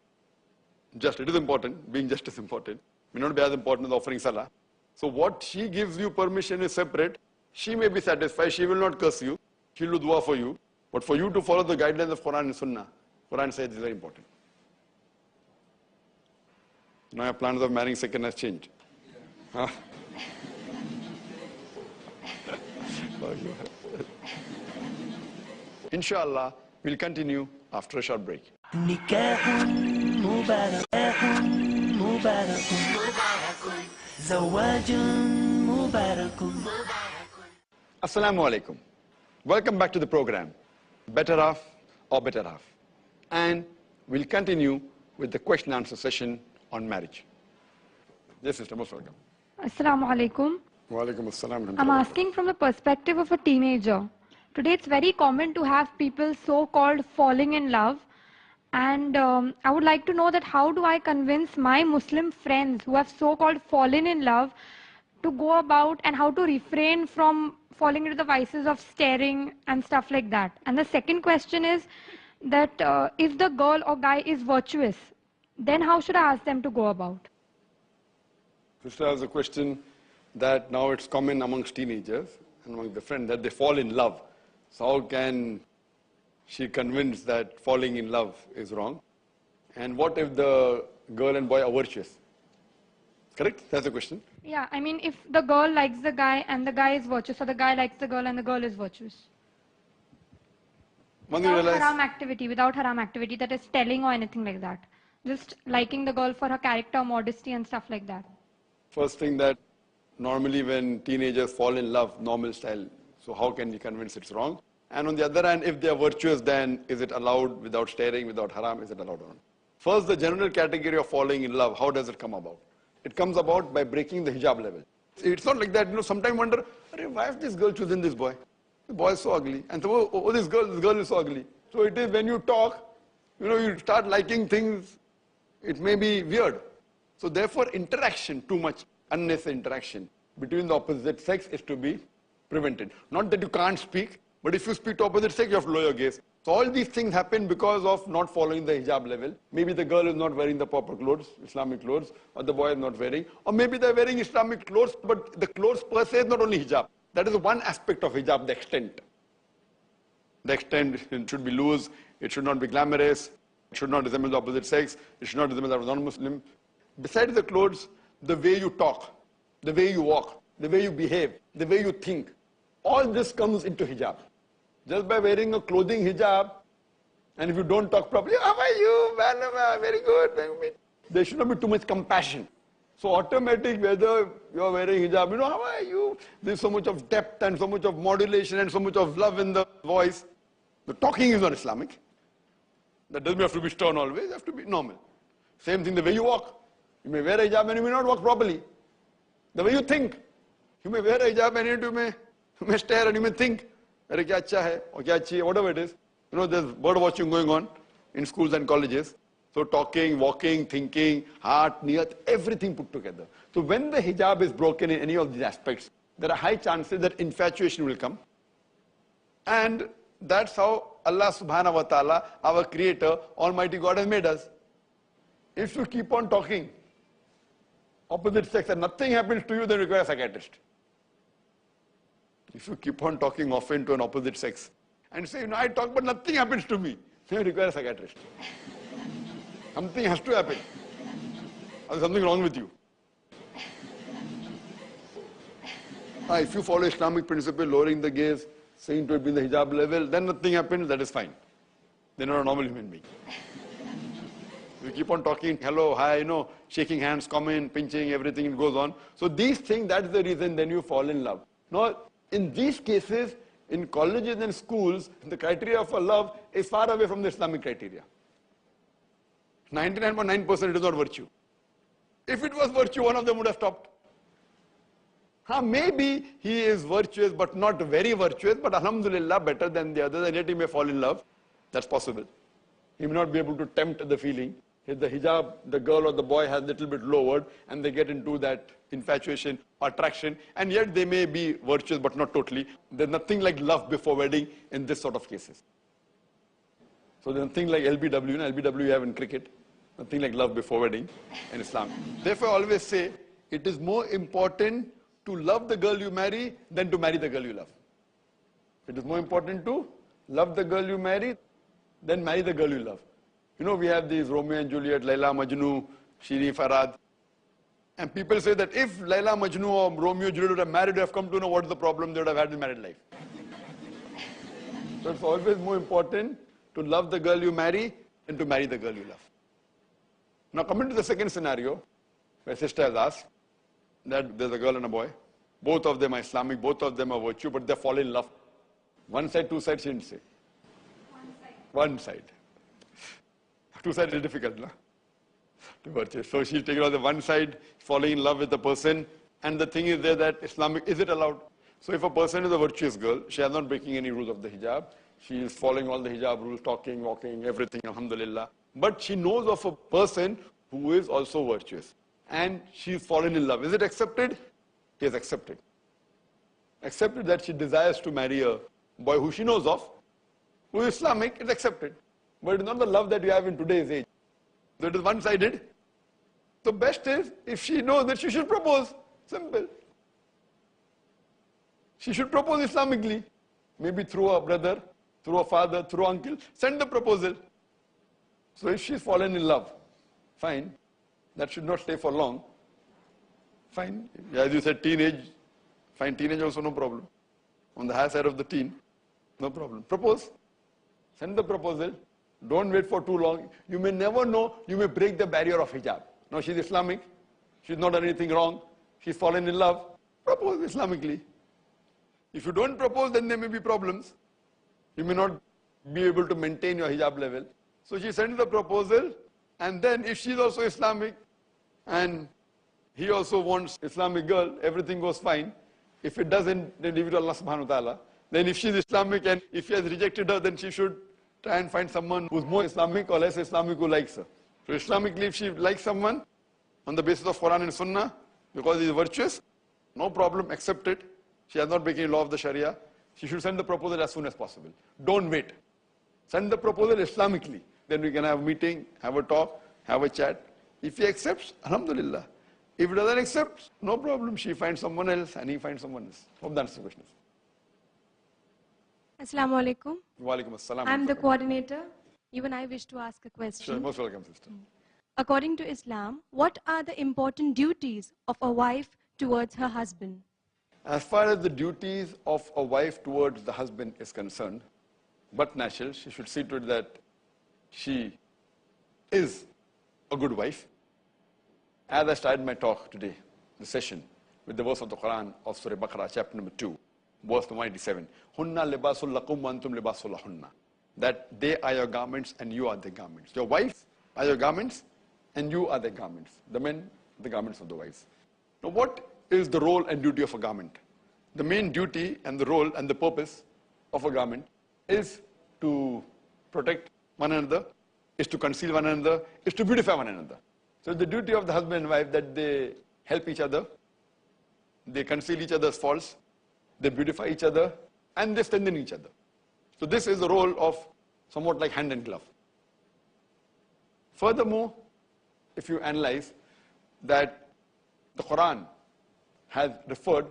just. It is important. Being just is important. It may not be as important as offering salah. So what she gives you permission is separate. She may be satisfied. She will not curse you. She will do dua for you. But for you to follow the guidelines of Quran and Sunnah, Quran says it's very important. Now your plans of marrying second has changed. Huh? Inshallah, we'll continue after a short break. نكاح مبارك مبارك زواج مبارك. Assalamu alaikum. Welcome back to the program, Better Half or Better Half. And we'll continue with the question answer session on marriage. Yes, sister, most welcome. Assalamu alaikum. Wa alaikum assalam. I'm asking from the perspective of a teenager. Today it's very common to have people so-called falling in love. And I would like to know that how do I convince my Muslim friends who have so-called fallen in love to go about and how to refrain from falling into the vices of staring and stuff like that. And the second question is that if the girl or guy is virtuous, then how should I ask them to go about? Sister has a question that now it's common amongst teenagers and among the friends that they fall in love. So how can she convince that falling in love is wrong? And what if the girl and boy are virtuous? Correct? That's the question. Yeah, I mean, if the girl likes the guy and the guy is virtuous, or the guy likes the girl and the girl is virtuous. Without haram activity, that is telling or anything like that. Just liking the girl for her character, modesty and stuff like that. First thing that normally when teenagers fall in love, normal style, so how can we convince it's wrong? And on the other hand, if they are virtuous, then is it allowed without staring, without haram, is it allowed or not? First, the general category of falling in love, how does it come about? It comes about by breaking the hijab level. It's not like that, sometimes wonder, why has this girl chosen this boy? The boy is so ugly. And so, this girl is so ugly. So it is when you talk, you start liking things, it may be weird. So therefore, interaction, too much unnecessary interaction between the opposite sex is to be prevented. Not that you can't speak, but if you speak to opposite sex, you have to lower your gaze. So all these things happen because of not following the hijab level. Maybe the girl is not wearing the proper clothes, Islamic clothes, or the boy is not wearing. Or maybe they're wearing Islamic clothes, but the clothes per se is not only hijab. That is one aspect of hijab, the extent. The extent, it should be loose, it should not be glamorous, it should not resemble the opposite sex, it should not resemble the non-Muslim. Besides the clothes, the way you talk, the way you walk, the way you behave, the way you think, all this comes into hijab. Just by wearing a clothing hijab, and if you don't talk properly, how are you? Well, very good. There should not be too much compassion. So automatic, whether you are wearing hijab, how are you? There's so much of depth and so much of modulation and so much of love in the voice. The talking is not Islamic. That doesn't have to be stern always, it has to be normal. Same thing, the way you walk. You may wear a hijab and you may not walk properly. The way you think. You may wear a hijab and you may stare and you may think, whatever it is. There's bird watching going on in schools and colleges. So talking, walking, thinking, heart, niyat, everything put together. So when the hijab is broken in any of these aspects, there are high chances that infatuation will come. And that's how Allah subhanahu wa ta'ala, our creator, Almighty God has made us. If you keep on talking opposite sex and nothing happens to you, then you require a psychiatrist. If you keep on talking often to an opposite sex and say, I talk but nothing happens to me, then you require a psychiatrist. Something has to happen. There's something wrong with you. If you follow Islamic principle, lowering the gaze, saying to it be the hijab level, then nothing happens, that is fine. They're not a normal human being. You keep on talking, hello, hi, shaking hands, comment, pinching, everything, it goes on. So these things, that's the reason then you fall in love. Now, in these cases, in colleges and schools, the criteria for love is far away from the Islamic criteria. 99.9% it is not virtue. If it was virtue, one of them would have stopped. Maybe he is virtuous, but not very virtuous, but alhamdulillah, better than the others, and yet he may fall in love. That's possible. He may not be able to tempt the feeling. If the hijab, the girl or the boy has a little bit lowered, and they get into that infatuation, attraction, and yet they may be virtuous, but not totally. There's nothing like love before wedding in this sort of cases. So there's nothing like LBW, LBW you have in cricket. Nothing like love before wedding in Islam. Therefore, I always say, it is more important to love the girl you marry than to marry the girl you love. It is more important to love the girl you marry than marry the girl you love. We have these Romeo and Juliet, Laila, Majnu, Shiri, Farad. And people say that if Laila, Majnu or Romeo and Juliet would have married, they have come to know what is the problem, they would have had in married life. So it's always more important to love the girl you marry than to marry the girl you love. Now coming to the second scenario, where sister has asked that there's a girl and a boy. Both of them are Islamic, both of them are virtue, but they fall in love. One side, two sides, she didn't say. One side. Two sides is difficult, no? To purchase. So she's taking on the one side, falling in love with the person, and the thing is there that Islamic, is it allowed? So if a person is a virtuous girl, she is not breaking any rules of the hijab, she is following all the hijab rules, talking, walking, everything, alhamdulillah. But she knows of a person who is also virtuous, and she's fallen in love. Is it accepted? It is accepted. Accepted that she desires to marry a boy who she knows of, who is Islamic, it's accepted. But it's not the love that you have in today's age. That is one-sided. The best is, if she knows that she should propose. Simple. She should propose Islamically. Maybe through a brother, through a father, through uncle. Send the proposal. So if she's fallen in love, fine. That should not stay for long. Fine. As you said, teenage. Fine, teenage also no problem. On the higher side of the teen, no problem. Propose. Send the proposal. Don't wait for too long. You may never know, you may break the barrier of hijab. Now she's Islamic, she's not done anything wrong, she's fallen in love. Propose Islamically. If you don't propose, then there may be problems. You may not be able to maintain your hijab level. So she sends the proposal, and then if she's also Islamic, and he also wants Islamic girl, everything goes fine. If it doesn't, then leave it to Allah subhanahu wa ta'ala. Then if she's Islamic and if he has rejected her, then she should try and find someone who's more Islamic or less Islamic who likes her. So Islamically, if she likes someone on the basis of Quran and Sunnah, because he is virtuous, no problem, accept it. She has not breaking law of the Sharia. She should send the proposal as soon as possible. Don't wait. Send the proposal Islamically. Then we can have a meeting, have a talk, have a chat. If he accepts, alhamdulillah. If he doesn't accept, no problem. She finds someone else and he finds someone else. Hope that answers the question. Assalamu alaikum. Wa alaikum assalam. I'm the coordinator. Even I wish to ask a question. Sure, most welcome, sister. According to Islam, what are the important duties of a wife towards her husband? As far as the duties of a wife towards the husband is concerned, but natural, she should see to it that she is a good wife. As I started my talk today, the session, with the verse of the Quran of Surah Baqarah, chapter number 2, verse number 187. Hunna libasul lakum wa antum libasul lahunna. That they are your garments and you are their garments. Your wives are your garments and you are their garments. The men, the garments of the wives. Now what is the role and duty of a garment? The main duty and the role and the purpose of a garment is to protect one another, is to conceal one another, is to beautify one another. So the duty of the husband and wife that they help each other, they conceal each other's faults, they beautify each other, and they strengthen each other. So this is the role of somewhat like hand and glove. Furthermore, if you analyze that the Quran has referred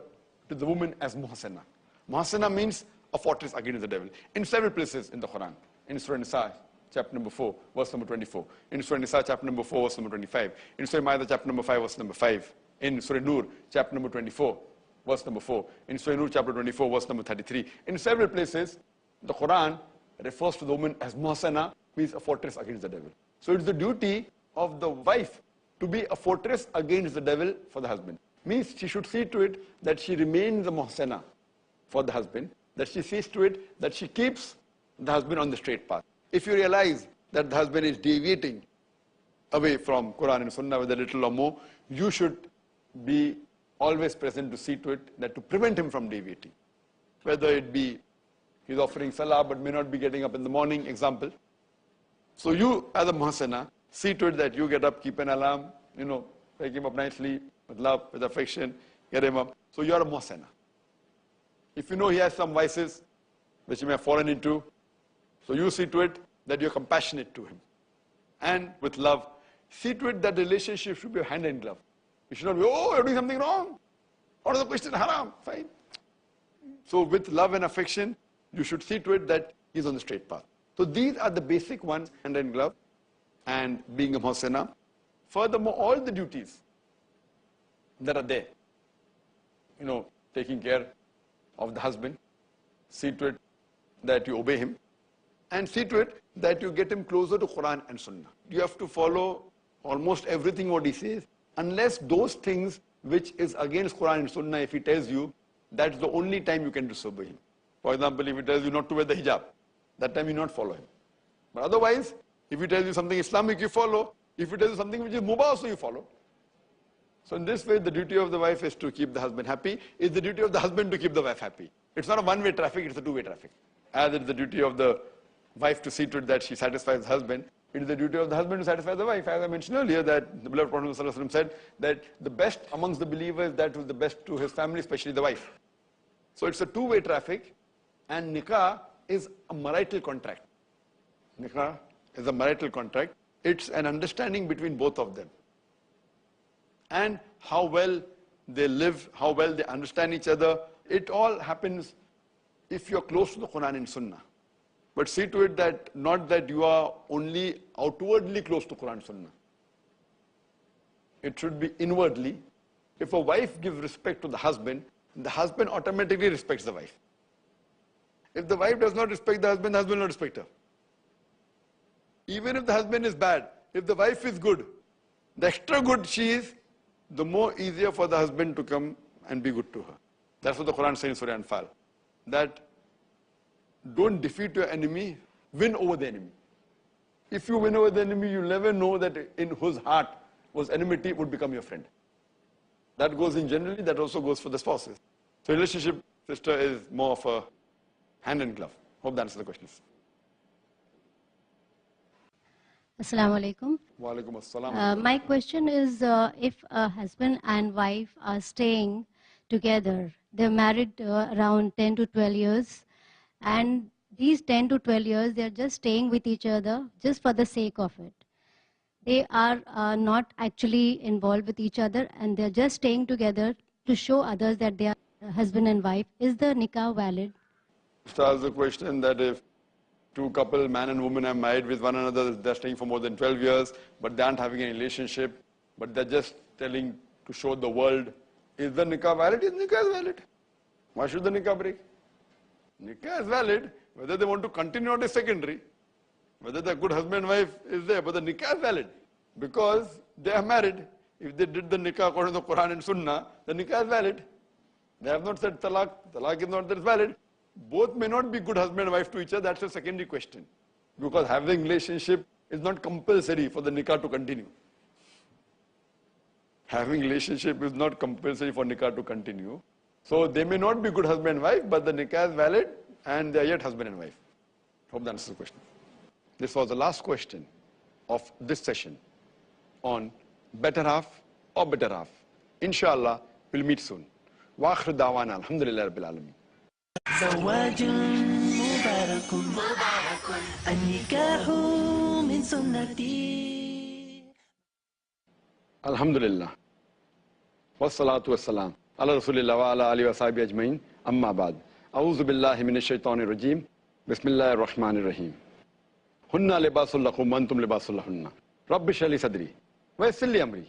to the woman as muhsana. Muhsana means a fortress against the devil. In several places in the Quran. In Surah Nisa, chapter number 4, verse number 24. In Surah Nisa, chapter number 4, verse number 25. In Surah Ma'idah, chapter number 5, verse number 5. In Surah Nur, chapter number 24. verse number 4. In Surah Nur, chapter 24, verse number 33. In several places, the Quran refers to the woman as muhsana, means a fortress against the devil. So it's the duty of the wife to be a fortress against the devil for the husband. Means she should see to it that she remains a muhsana for the husband, that she sees to it that she keeps the husband on the straight path. If you realize that the husband is deviating away from Quran and Sunnah with a little or more, you should be always present to see to it that to prevent him from deviating. Whether it be he's offering salah but may not be getting up in the morning, example. So you as a muhsana, see to it that you get up, keep an alarm, wake him up nicely, with love, with affection, get him up. So you are a muhsana. If you know he has some vices which he may have fallen into, so you see to it that you're compassionate to him. And with love, see to it that the relationship should be hand in glove. You should not be, oh, you're doing something wrong. What is the question? Haram. Fine. So with love and affection, you should see to it that he's on the straight path. So these are the basic ones, hand in glove and being a muhsana. Furthermore, all the duties that are there, taking care of the husband, see to it that you obey him, and see to it that you get him closer to Quran and Sunnah. You have to follow almost everything what he says, unless those things which is against Quran and Sunnah, if he tells you, that's the only time you can disobey him. For example, if he tells you not to wear the hijab, that time you not follow him. But otherwise, if he tells you something Islamic, you follow. If he tells you something which is mubah, so you follow. So in this way, the duty of the wife is to keep the husband happy. It's the duty of the husband to keep the wife happy. It's not a one-way traffic, it's a two-way traffic. As it's the duty of the wife to see to it that she satisfies the husband, it is the duty of the husband to satisfy the wife. As I mentioned earlier, that the beloved Prophet ﷺ said that the best amongst the believers, that was the best to his family, especially the wife. So it's a two-way traffic, and nikah is a marital contract. Nikah is a marital contract. It's an understanding between both of them. And how well they live, how well they understand each other, it all happens if you're close to the Quran and Sunnah. But see to it that not that you are only outwardly close to Quran and Sunnah. It should be inwardly. If a wife gives respect to the husband automatically respects the wife. If the wife does not respect the husband will not respect her. Even if the husband is bad, if the wife is good, the extra good she is, the more easier for the husband to come and be good to her. That's what the Quran says in Surah Anfal. That don't defeat your enemy, win over the enemy. If you win over the enemy, you'll never know that in whose heart was enmity would become your friend. That goes in generally, that also goes for the spouses. So relationship, sister, is more of a hand in glove. Hope that answers the questions. Assalamu alaikum. Wa alaikum assalam. My question is, if a husband and wife are staying together, they're married around 10 to 12 years, and these 10 to 12 years, they're just staying with each other just for the sake of it. They are not actually involved with each other, and they're just staying together to show others that they are husband and wife. Is the nikah valid? Starts the question that if two couple, man and woman, are married with one another, they're staying for more than 12 years, but they aren't having a relationship, but they're just telling to show the world, is the nikah valid? Is nikah is valid? Why should the nikah break? Nikah is valid. Whether they want to continue or not is secondary. Whether the good husband and wife is there, but the nikah is valid. Because they are married. If they did the nikah according to the Quran and Sunnah, the nikah is valid. They have not said talaq. Talaq is not that valid. Both may not be good husband and wife to each other. That's a secondary question. Because having relationship is not compulsory for the nikah to continue. Having relationship is not compulsory for nikah to continue. So they may not be good husband and wife, but the nikah is valid and they are yet husband and wife. Hope that answers the question. This was the last question of this session on better half or better half. Inshallah, we'll meet soon. Wa akhir da'wana alhamdulillah rabbil alameen. زواج مبارك النكاح من سنتي. Alhamdulillah. Wassalatu wassalam. Ala Rasulillah wa ala alihi wa sahbihi ajmain. Amma ba'd. A'udhu billahi minash shaitanir rajim. Bismillahir rahmanir rahim. Hunna libasul lakum wa antum libasul lahunna. Rabbi shrah li sadri wa yassir li amri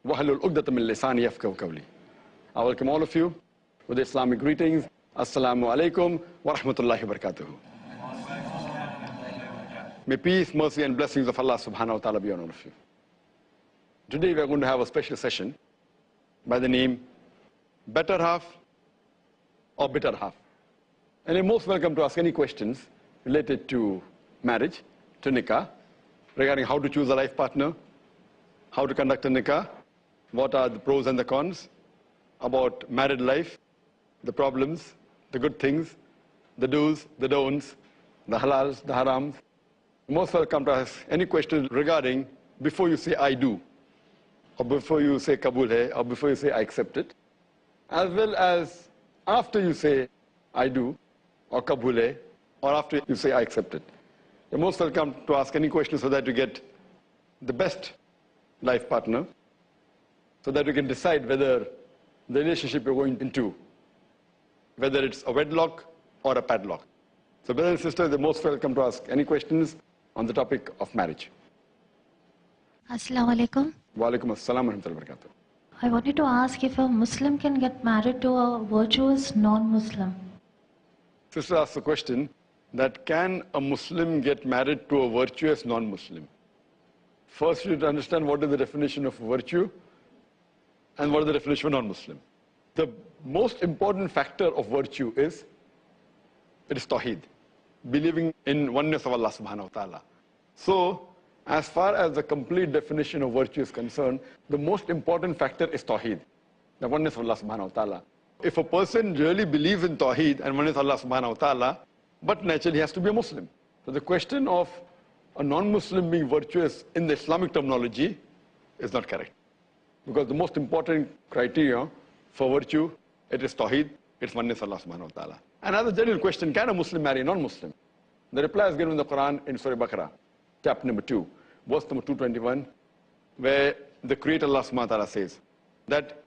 wahlul 'uqdatam min lisani yafqahu qawli. I welcome all of you with Islamic greetings. Assalamu alaikum wa rahmatullahi wa barakatuh. May peace, mercy and blessings of Allah subhanahu wa ta'ala be on all of you. Today we are going to have a special session by the name Better Half or Bitter Half. And you're most welcome to ask any questions related to marriage, to nikah, regarding how to choose a life partner, how to conduct a nikah, what are the pros and the cons, about married life, the problems, the good things, the do's, the don'ts, the halals, the harams. You're most welcome to ask any questions regarding before you say I do, or before you say Kabul hai, or before you say I accept it, as well as after you say I do, or Kabul hai, or after you say I accept it. You're most welcome to ask any questions so that you get the best life partner, so that you can decide whether the relationship you're going into, whether it's a wedlock or a padlock. So brothers and sisters, you're most welcome to ask any questions on the topic of marriage. Assalamu alaikum. Wa alaikum assalam wa rahmatullahi wa barakatuh. I wanted to ask if a Muslim can get married to a virtuous non-Muslim. Sister asked the question that can a Muslim get married to a virtuous non-Muslim? First, you need to understand what is the definition of virtue and what is the definition of non-Muslim. The most important factor of virtue is, it is Tawheed, believing in oneness of Allah subhanahu wa ta'ala. So, as far as the complete definition of virtue is concerned, the most important factor is Tawheed, the oneness of Allah subhanahu wa ta'ala. If a person really believes in Tawheed and oneness of Allah subhanahu wa ta'ala, but naturally he has to be a Muslim. So the question of a non-Muslim being virtuous in the Islamic terminology is not correct. Because the most important criteria for virtue, it is Tawheed, it's oneness of Allah subhanahu wa ta'ala. And as a general question, can a Muslim marry a non-Muslim? The reply is given in the Quran in Surah Baqarah, chapter number 2, verse number 221, where the Creator Allah subhanahu wa ta'ala says that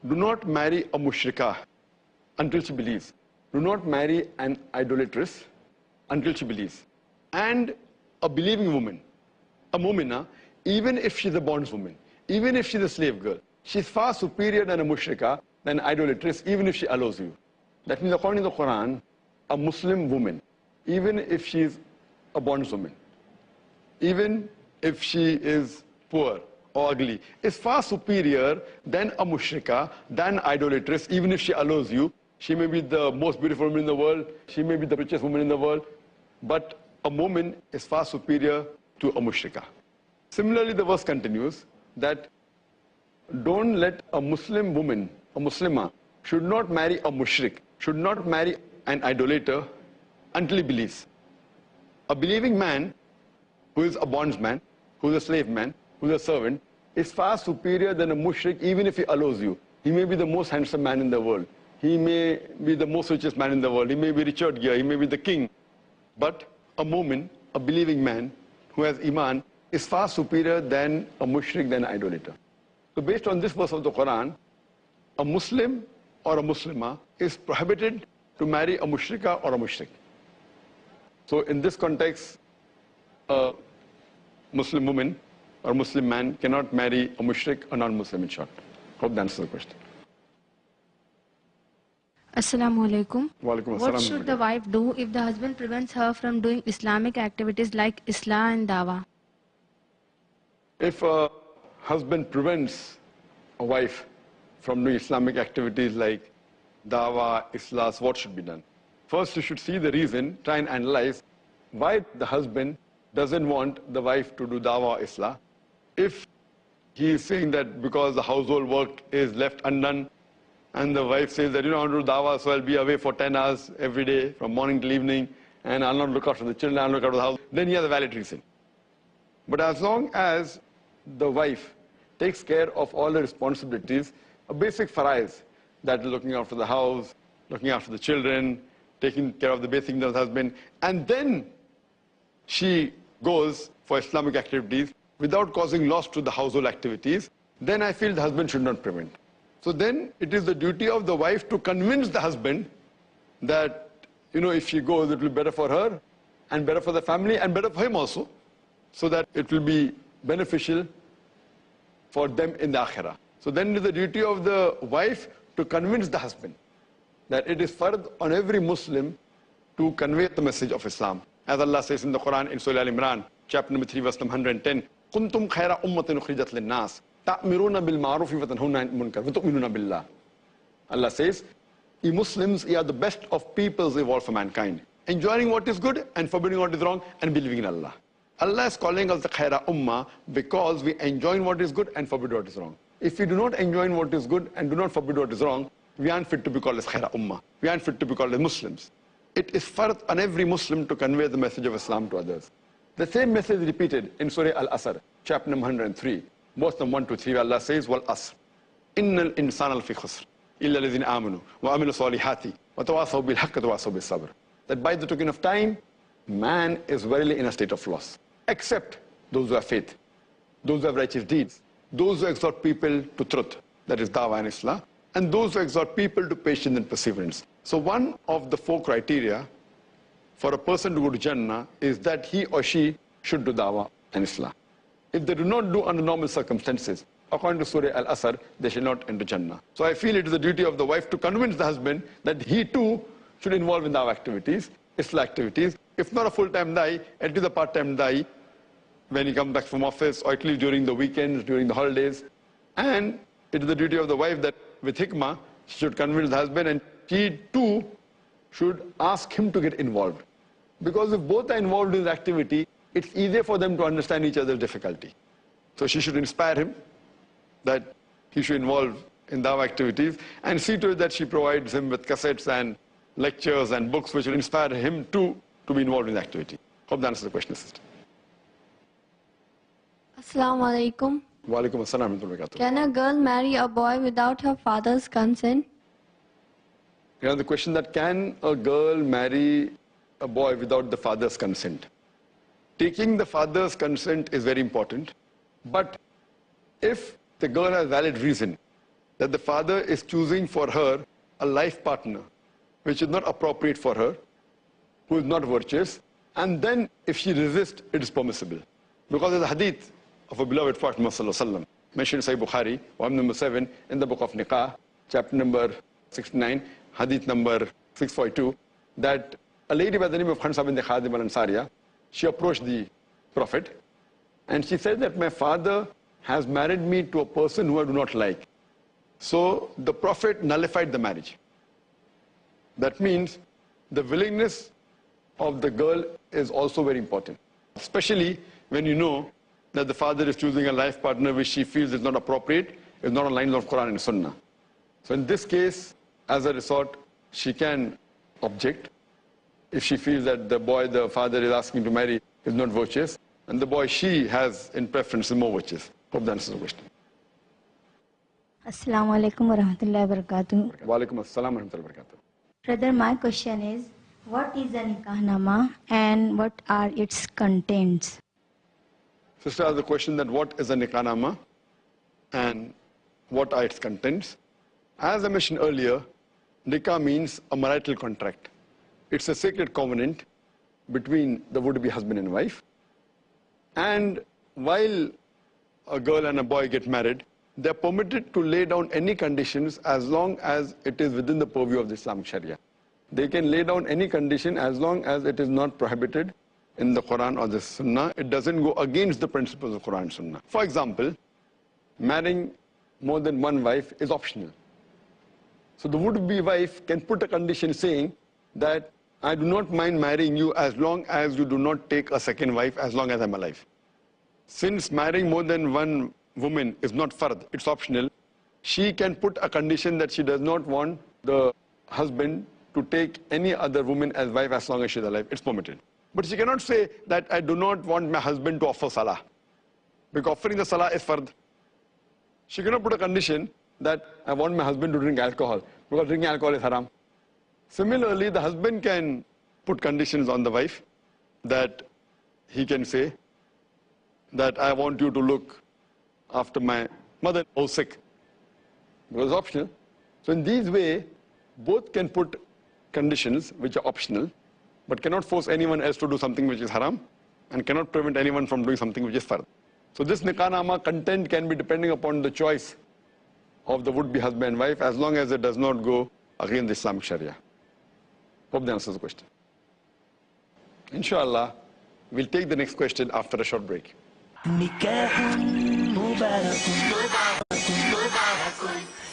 do not marry a mushrikah until she believes. Do not marry an idolatress until she believes. And a believing woman, a mu'minah, even if she's a bondswoman, even if she's a slave girl, she's far superior than a mushrikah, than an idolatress, even if she allows you. That means according to the Quran, a Muslim woman, even if she's a bondswoman, even if she is poor or ugly, is far superior than a mushrikah, than idolatress, even if she allows you. She may be the most beautiful woman in the world, she may be the richest woman in the world, but a woman is far superior to a mushrikah. Similarly, the verse continues that don't let a Muslim woman, a Muslimah, should not marry a mushrik, should not marry an idolater until he believes. A believing man who is a bondsman, who is a slave man, who is a servant, is far superior than a mushrik even if he allows you. He may be the most handsome man in the world. He may be the most richest man in the world. He may be Richard Gere. He may be the king. But a mu'min, a believing man who has iman, is far superior than a mushrik, than an idolater. So based on this verse of the Quran, a Muslim or a Muslimah is prohibited to marry a mushrikah or a mushrik. So in this context, a Muslim woman or Muslim man cannot marry a mushrik or non-Muslim, in short. Hope that answers the question. Assalamu alaikum. What should the wife do if the husband prevents her from doing Islamic activities like Islah and Dawah? If a husband prevents a wife from doing Islamic activities like Dawah, Islah, what should be done? First, you should see the reason, try and analyze why the husband doesn't want the wife to do Dawah or Islah. If he is saying that because the household work is left undone, and the wife says that, I want to do Dawah, so I'll be away for 10 hours every day, from morning till evening, and I'll not look after the children, I'll look after the house, then he has a valid reason. But as long as the wife takes care of all the responsibilities, a basic farais, that is looking after the house, looking after the children, taking care of the basic needs of the husband, and then she goes for Islamic activities without causing loss to the household activities, then I feel the husband should not prevent. So then it is the duty of the wife to convince the husband that, if she goes, it will be better for her, and better for the family, and better for him also, so that it will be beneficial for them in the akhirah. So then it is the duty of the wife to convince the husband that it is fard on every Muslim to convey the message of Islam. As Allah says in the Quran in Surah Al-Imran, chapter number 3, verse number 110, كُنْتُمْ خَيْرَ أُمَّةٍ أُخْرِجَتْ لِلنَّاسِ تَأْمِرُونَ بِالْمَعْرُوفِ وَتَنْهَوْنَ عَنِ الْمُنكَرِ وَتُؤْمِنُونَ بِاللَّهِ. Allah says, ye Muslims, ye are the best of peoples evolved for mankind, enjoying what is good and forbidding what is wrong and believing in Allah. Allah is calling us the Khaira Ummah because we enjoy what is good and forbid what is wrong. If we do not enjoy what is good and do not forbid what is wrong, we aren't fit to be called as Khaira Ummah. We aren't fit to be called as Muslims. It is fard on every Muslim to convey the message of Islam to others. The same message is repeated in Surah Al-Asr, chapter number 103, verse number 1 to 3, where Allah says, Wal Asr, Innal insana lafi khusr, illa alladhina amanu, wa amilu salihati, wa tawasaw bil haqqi wa tawasaw bis sabr. That by the token of time, man is verily in a state of loss, except those who have faith, those who have righteous deeds, those who exhort people to truth, that is dawah and islah, and those who exhort people to patience and perseverance. So one of the 4 criteria for a person to go to Jannah is that he or she should do dawah and islah. If they do not do under normal circumstances, according to Surah Al-Asr, they shall not enter Jannah. So I feel it is the duty of the wife to convince the husband that he too should involve in dawah activities, islah activities. If not a full-time da'i, at least a part-time da'i when he comes back from office, or at least during the weekends, during the holidays. And it is the duty of the wife that with hikmah, she should convince the husband, and she too should ask him to get involved. Because if both are involved in the activity, it's easier for them to understand each other's difficulty. So she should inspire him that he should involve in dawah activities, and see to it that she provides him with cassettes and lectures and books which will inspire him to be involved in the activity. Hope that answers the question, sister. Assalamu alaikum. Wa alaikum assalam wa rahmatullahi wa barakatuh. Can a girl marry a boy without her father's consent? You know, the question that can a girl marry a boy without the father's consent? Taking the father's consent is very important, but if the girl has valid reason that the father is choosing for her a life partner which is not appropriate for her, who is not virtuous, and then if she resists, it is permissible. Because there's a hadith of a beloved Prophet Muhammad mentioned in Sahih Bukhari, volume number 7, in the book of Nikah, chapter number 69, hadith number 642, that a lady by the name of Khansa bint Khadim al-Ansariya, she approached the Prophet and she said that my father has married me to a person who I do not like. So the Prophet nullified the marriage. That means the willingness of the girl is also very important, especially when you know that the father is choosing a life partner which she feels is not appropriate, is not on lines of Quran and Sunnah. So in this case, as a resort, she can object if she feels that the boy the father is asking to marry is not virtuous, and the boy she has in preference is more virtuous. Hope that answers the question. Assalamu alaikum wa rahmatullahi wa barakatuh. Wa alaikum assalam wa rahmatullahi wa barakatuh. Brother, my question is, what is a nikahnama and what are its contents? Sister asked the question that what is a nikahnama and what are its contents. As I mentioned earlier, nikah means a marital contract. It's a sacred covenant between the would-be husband and wife. And while a girl and a boy get married, they're permitted to lay down any conditions as long as it is within the purview of the Islamic Sharia. They can lay down any condition as long as it is not prohibited in the Quran or the Sunnah. It doesn't go against the principles of Quran and Sunnah. For example, marrying more than one wife is optional. So the would-be wife can put a condition saying that I do not mind marrying you as long as you do not take a second wife as long as I'm alive. Since marrying more than one woman is not fard, it's optional, she can put a condition that she does not want the husband to take any other woman as wife as long as she's alive. It's permitted. But she cannot say that I do not want my husband to offer salah, because offering the salah is fard. She cannot put a condition that I want my husband to drink alcohol, because drinking alcohol is haram. Similarly, the husband can put conditions on the wife that he can say that I want you to look after my mother who's sick. It was optional. So in these way, both can put conditions which are optional, but cannot force anyone else to do something which is haram, and cannot prevent anyone from doing something which is fard. So this nikahnama content can be depending upon the choice of the would-be husband and wife, as long as it does not go against the Islamic Sharia? Hope that answers the question. Inshallah, we'll take the next question after a short break. نكاح مبارك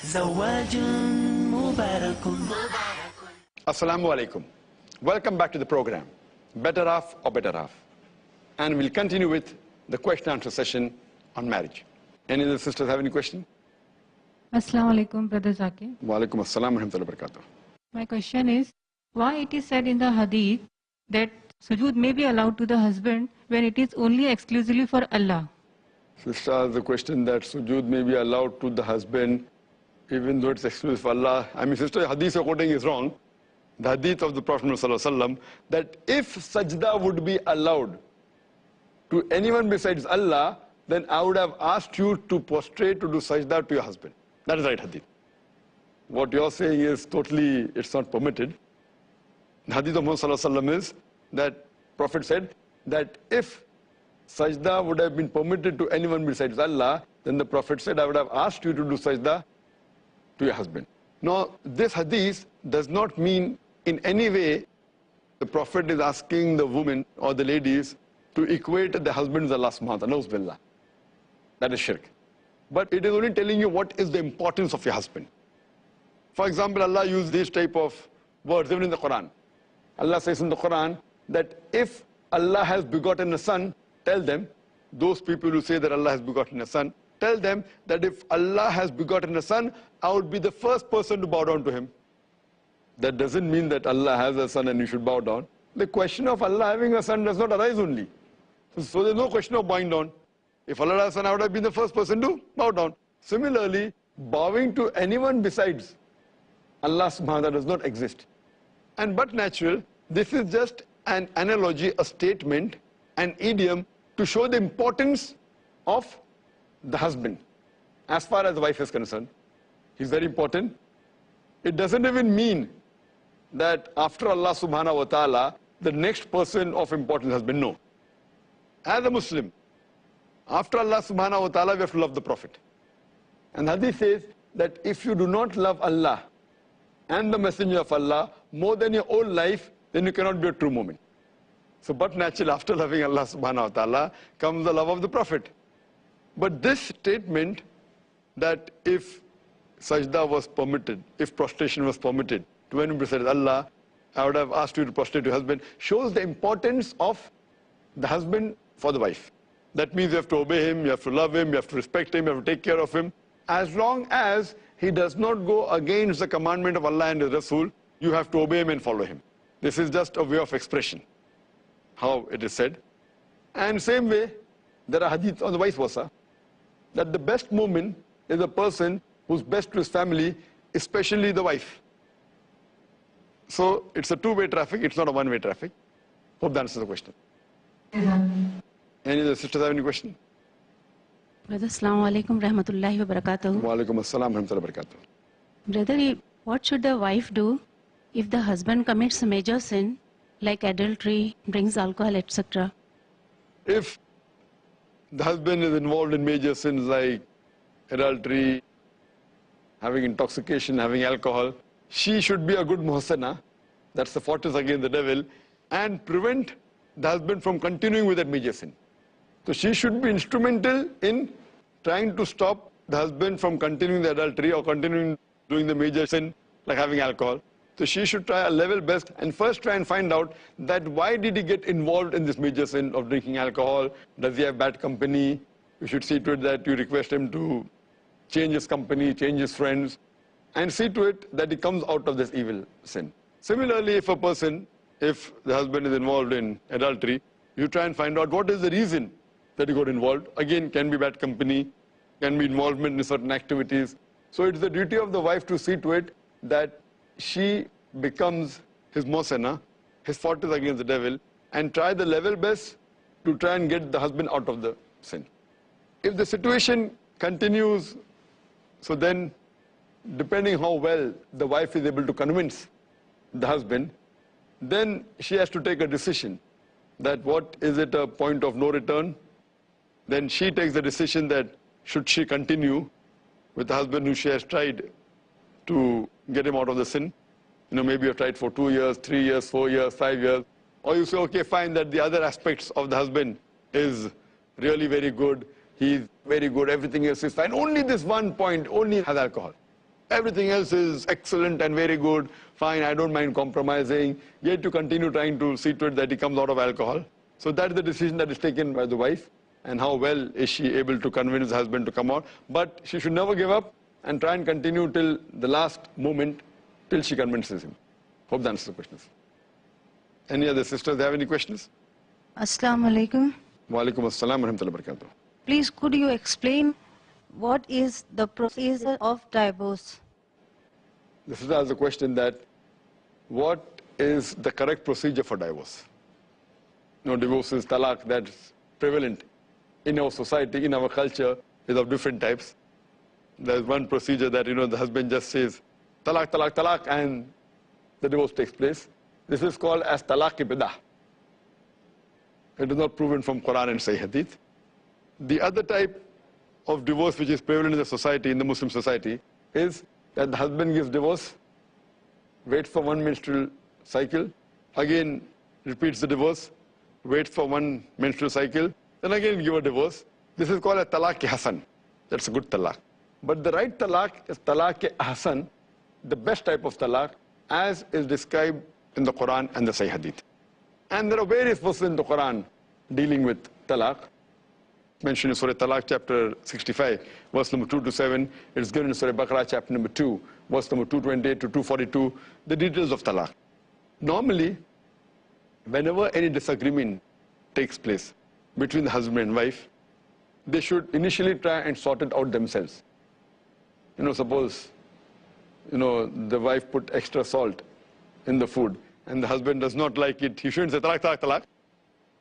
زواج مبارك. Assalamu alaikum. Welcome back to the program, Better Half or Better Half. And we'll continue with the question and answer session on marriage. Any of the sisters have any question? Assalamu alaikum, Brother Zakir. Wa alaikum assalam wa rahmatullahi wa barakatuh. My question is, why it is said in the hadith that sujood may be allowed to the husband when it is only exclusively for Allah? Sister asked the question that sujood may be allowed to the husband even though it's exclusive for Allah. I mean, sister, hadith you're quoting is wrong. The hadith of the Prophet ﷺ, that if sajda would be allowed to anyone besides Allah, then I would have asked you to prostrate to do sajda to your husband. That is right hadith. What you're saying is totally, it's not permitted. The hadith of Muhammad ﷺ is that Prophet said that if sajda would have been permitted to anyone besides Allah, then the Prophet said, I would have asked you to do sajda to your husband. Now, this hadith does not mean in any way the Prophet is asking the women or the ladies to equate the husband as Allah subhanahu wa ta'ala. That is shirk. But it is only telling you what is the importance of your husband. For example, Allah used this type of words even in the Quran. Allah says in the Quran that if Allah has begotten a son, tell them, those people who say that Allah has begotten a son, tell them that if Allah has begotten a son, I would be the first person to bow down to him. That doesn't mean that Allah has a son and you should bow down. The question of Allah having a son does not arise only. So there's no question of bowing down. If Allah has a son, I would have been the first person to bow down. Similarly, bowing to anyone besides Allah subhanahu wa ta'ala does not exist. And but natural, this is just an analogy, a statement, an idiom to show the importance of the husband. As far as the wife is concerned, he's very important. It doesn't even mean that after Allah subhanahu wa ta'ala, the next person of importance has been no. As a Muslim, after Allah subhanahu wa ta'ala, we have to love the Prophet. And Hadith says that if you do not love Allah and the Messenger of Allah more than your own life, then you cannot be a true mu'min. So, but naturally, after loving Allah subhanahu wa ta'ala comes the love of the Prophet. But this statement that if sajda was permitted, if prostration was permitted to anyone besides Allah, I would have asked you to prostrate to your husband, shows the importance of the husband for the wife. That means you have to obey him, you have to love him, you have to respect him, you have to take care of him. As long as he does not go against the commandment of Allah and His Rasul, you have to obey him and follow him. This is just a way of expression, how it is said. And same way, there are hadith on the vice versa, that the best mu'min is a person who's best to his family, especially the wife. So it's a two-way traffic, it's not a one-way traffic. Hope that answers the question. Any of the sisters have any question? Brother, Assalamu alaikum rahmatullahi wa barakatuh. Wa alaikum assalam wa rahmatullahi wa barakatuh. Brother, what should the wife do if the husband commits a major sin like adultery, drinks alcohol, etc.? If the husband is involved in major sins like adultery, having intoxication, having alcohol, she should be a good muhsana, that's the fortress against the devil, and prevent the husband from continuing with that major sin. So she should be instrumental in trying to stop the husband from continuing the adultery or continuing doing the major sin like having alcohol. So she should try a level best and first try and find out that why did he get involved in this major sin of drinking alcohol? Does he have bad company? You should see to it that you request him to change his company, change his friends, and see to it that he comes out of this evil sin. Similarly, if the husband is involved in adultery, you try and find out what is the reason that he got involved. Again, can be bad company, can be involvement in certain activities. So it's the duty of the wife to see to it that she becomes his mosana, his fortress against the devil, and try the level best to try and get the husband out of the sin. If the situation continues, so then depending how well the wife is able to convince the husband, then she has to take a decision that what is it a point of no return. Then she takes the decision that should she continue with the husband who she has tried to get him out of the sin. Maybe you've tried for 2 years, 3 years, 4 years, 5 years. Or you say, okay, fine, that the other aspects of the husband is really very good. He's very good. Everything else is fine. Only this one point, only has alcohol. Everything else is excellent and very good. Fine, I don't mind compromising. Yet to continue trying to see to it that he comes out of alcohol. So that is the decision that is taken by the wife. And how well is she able to convince the husband to come out. But she should never give up and try and continue till the last moment, till she convinces him. Hope that answers the questions. Any other sisters have any questions? Assalamu alaikum. Wa alaikum assalam wa rahmatullahi wa barakatuh. Please, could you explain what is the procedure of divorce? This is the question that what is the correct procedure for divorce? Divorce is talaq that's prevalent in our society, in our culture, is of different types. There's one procedure that, the husband just says, talaq, talaq, talaq, and the divorce takes place. This is called as talaq-i-bidah. It is not proven from Quran and Sahih Hadith. The other type of divorce which is prevalent in the society, in the Muslim society, is that the husband gives divorce, waits for one menstrual cycle, again repeats the divorce, waits for one menstrual cycle, then again give a divorce. This is called a talaq-i-hasan. That's a good talaq. But the right talaq is talaq-i-ahsan, the best type of talaq, as is described in the Quran and the Sahih Hadith. And there are various verses in the Quran dealing with talaq. Mentioned in Surah Talaq, chapter 65, verse number 2 to 7. It's given in Surah Baqarah, chapter number 2, verse number 228 to 242, the details of talaq. Normally, whenever any disagreement takes place between the husband and wife, they should initially try and sort it out themselves. Suppose, the wife put extra salt in the food and the husband does not like it, he shouldn't say talaq, talaq, talaq.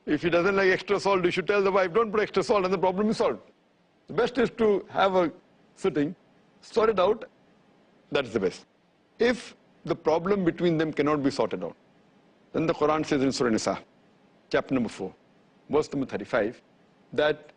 If he doesn't like extra salt, you should tell the wife, don't put extra salt, and the problem is solved. The best is to have a sitting, sort it out, that's the best. If the problem between them cannot be sorted out, then the Quran says in Surah Nisa, chapter number 4, verse number 35, that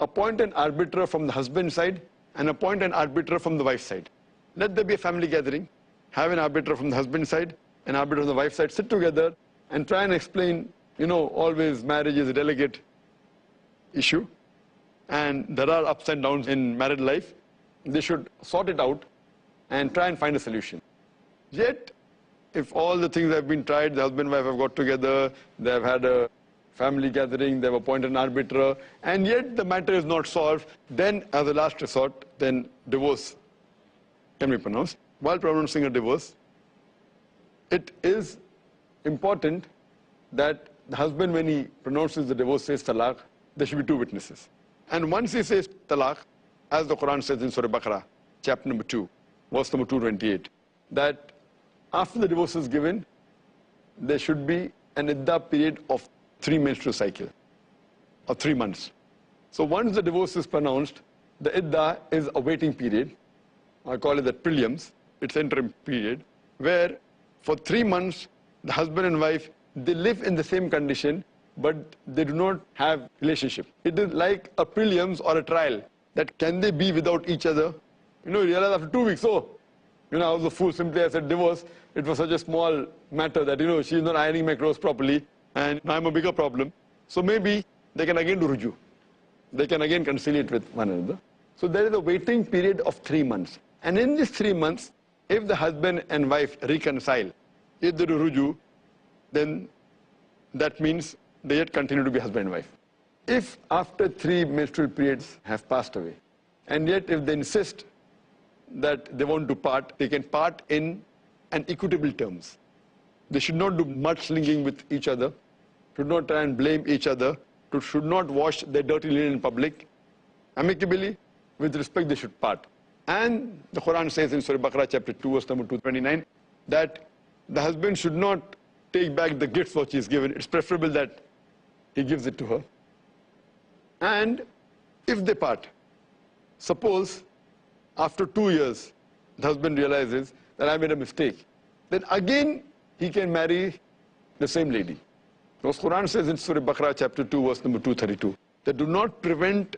appoint an arbiter from the husband's side and appoint an arbiter from the wife's side. Let there be a family gathering, have an arbiter from the husband's side, an arbiter from the wife's side, sit together and try and explain. Always marriage is a delicate issue, and there are ups and downs in married life. They should sort it out and try and find a solution. Yet, if all the things have been tried, the husband and wife have got together, they have had a family gathering, they have appointed an arbiter, and yet the matter is not solved, then as a last resort, then divorce can be pronounced. While pronouncing a divorce, it is important that the husband, when he pronounces the divorce, says talaq, there should be 2 witnesses. And once he says talaq, as the Quran says in Surah Baqarah, chapter number 2, verse number 228, that after the divorce is given, there should be an iddah period of 3 menstrual cycle, or 3 months. So once the divorce is pronounced, the iddah is a waiting period. I call it the prelims. It's interim period, where for 3 months, the husband and wife, they live in the same condition, but they do not have relationship. It is like a prelims or a trial, that can they be without each other? You realize after 2 weeks, I was a fool, simply I said divorce. It was such a small matter that, she's not ironing my clothes properly, and I'm a bigger problem. So maybe they can again do ruju. They can again conciliate with one another. So there is a waiting period of 3 months. And in these 3 months, if the husband and wife reconcile, if they do ruju, then that means they yet continue to be husband and wife. If after 3 menstrual periods have passed away, and yet if they insist that they want to part, they can part in an equitable terms. They should not do mudslinging with each other, should not try and blame each other, should not wash their dirty linen in public. Amicably, with respect, they should part. And the Quran says in Surah Baqarah, chapter 2, verse number 229, that the husband should not take back the gifts which he is given. It's preferable that he gives it to her. And if they part, suppose after 2 years, the husband realizes that I made a mistake, then again he can marry the same lady. Because Quran says in Surah Baqarah, chapter 2, verse number 232, that do not prevent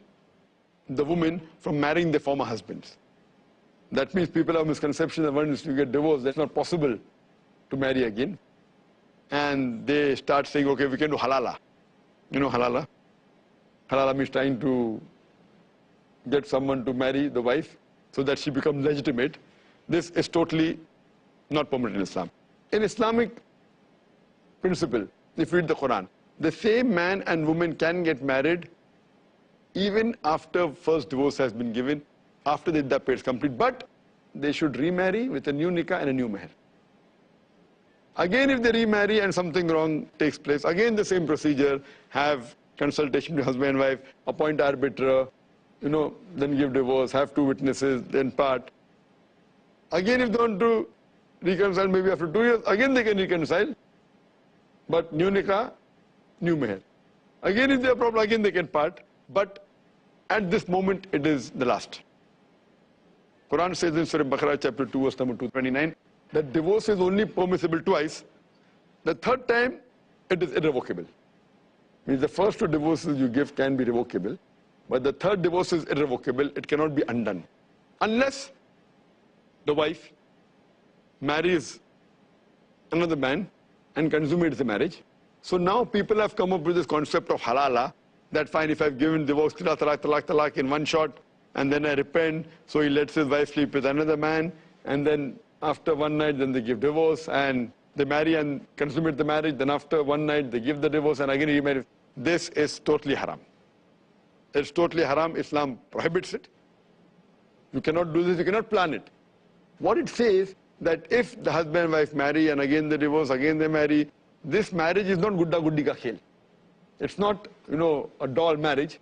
the women from marrying their former husbands. That means people have misconception that once you get divorced, that's not possible to marry again. And they start saying, okay, we can do halala. You know halala? Halala means trying to get someone to marry the wife so that she becomes legitimate. This is totally not permitted in Islam. In Islamic principle, if you read the Quran, the same man and woman can get married even after first divorce has been given, after the iddah period is complete, but they should remarry with a new nikah and a new meher. Again, if they remarry and something wrong takes place, again the same procedure, have consultation with husband and wife, appoint arbiter, then give divorce, have 2 witnesses, then part. Again, if they want to reconcile maybe after 2 years, again they can reconcile, but new nikah, new meher. Again, if they have a problem, again they can part, but at this moment it is the last. Quran says in Surah Baqarah chapter 2 verse number 229 that divorce is only permissible twice. The third time it is irrevocable. Means the first 2 divorces you give can be revocable, but the third divorce is irrevocable. It cannot be undone unless the wife marries another man and consummates the marriage. So now people have come up with this concept of halala, that fine, if I've given divorce, talaq in one shot, and then I repent, so he lets his wife sleep with another man, and then after one night, then they give divorce, and they marry and consummate the marriage, then after one night, they give the divorce, and again remarry. This is totally haram. It's totally haram. Islam prohibits it. You cannot do this, you cannot plan it. What it says, that if the husband and wife marry, and again they divorce, again they marry, this marriage is not gudda guddi ka khel. It's not, a doll marriage,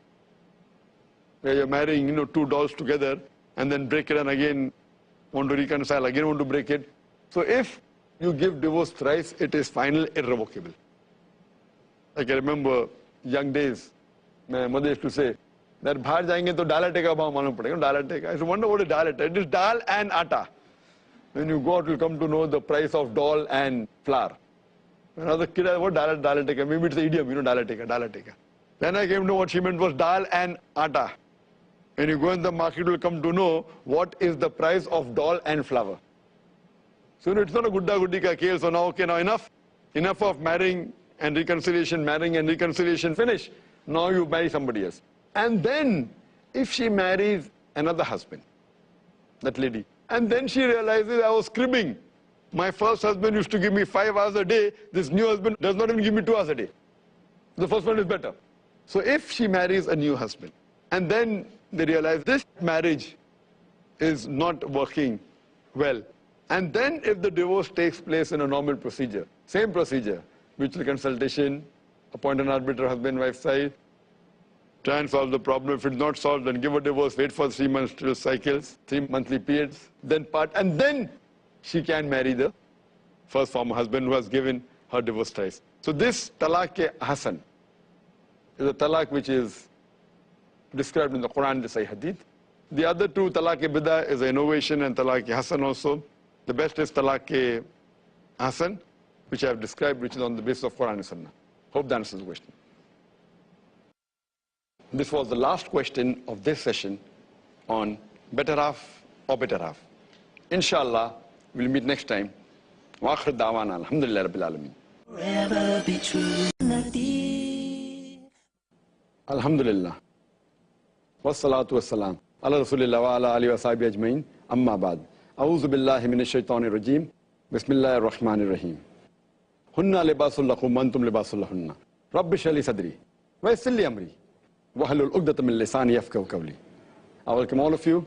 where you're marrying, 2 dolls together, and then break it and again want to reconcile, again want to break it. So if you give divorce thrice, it is final, irrevocable. Like I remember young days, my mother used to say, that bahar jayenge to dal atte ka bhav malum padega, dal atte ka. I used to wonder what is dal atte. It is dal and atta. When you go out, you'll come to know the price of dal and flour. When I was a kid, I what dal atte ka. Maybe it's an idiom, dal atte ka. Then I came to know what she meant was dal and atta. When you go in the market, you will come to know what is the price of dal and flour. So it's not a gudda guddi ka khel. So now, okay, now enough. Enough of marrying and reconciliation, finish. Now you marry somebody else. And then, if she marries another husband, that lady, and then she realizes I was cribbing. My first husband used to give me 5 hours a day. This new husband does not even give me 2 hours a day. The first one is better. So if she marries a new husband, and then they realize this marriage is not working well, and then if the divorce takes place in a normal procedure, same procedure, mutual consultation, appoint an arbiter, husband, wife side, try and solve the problem. If it's not solved, then give a divorce, wait for 3 menstrual cycles, 3 monthly periods, then part, and then she can marry the first former husband who has given her divorce twice. So this talaq-e-hasan is a talaq which is described in the Quran, the Sahih Hadith. The other 2, talaq-e-bid'ah is an innovation, and talaq-e-hasan also. The best is talaq-e-hasan, which I have described, which is on the basis of Quran and Sunnah. Hope that answers the question. This was the last question of this session on better half or better half. Inshallah, we'll meet next time. Wa akhir da'wana alhamdulillah rabbil alameen. Forever be true. Alhamdulillah. Wassalatu wassalam. Ala rasulillah wa ala alihi wa sahbihi ajma'in. Amma ba'd. A'udhu billahi minash shaitanir rajim. Bismillahir rahmanir rahim. Hunna libasul lakum wa antum libasul lahunna. Rabbi shrah li sadri wa yassir li amri wahlul 'uqdatam min lisani yafqahu qawli. I welcome all of you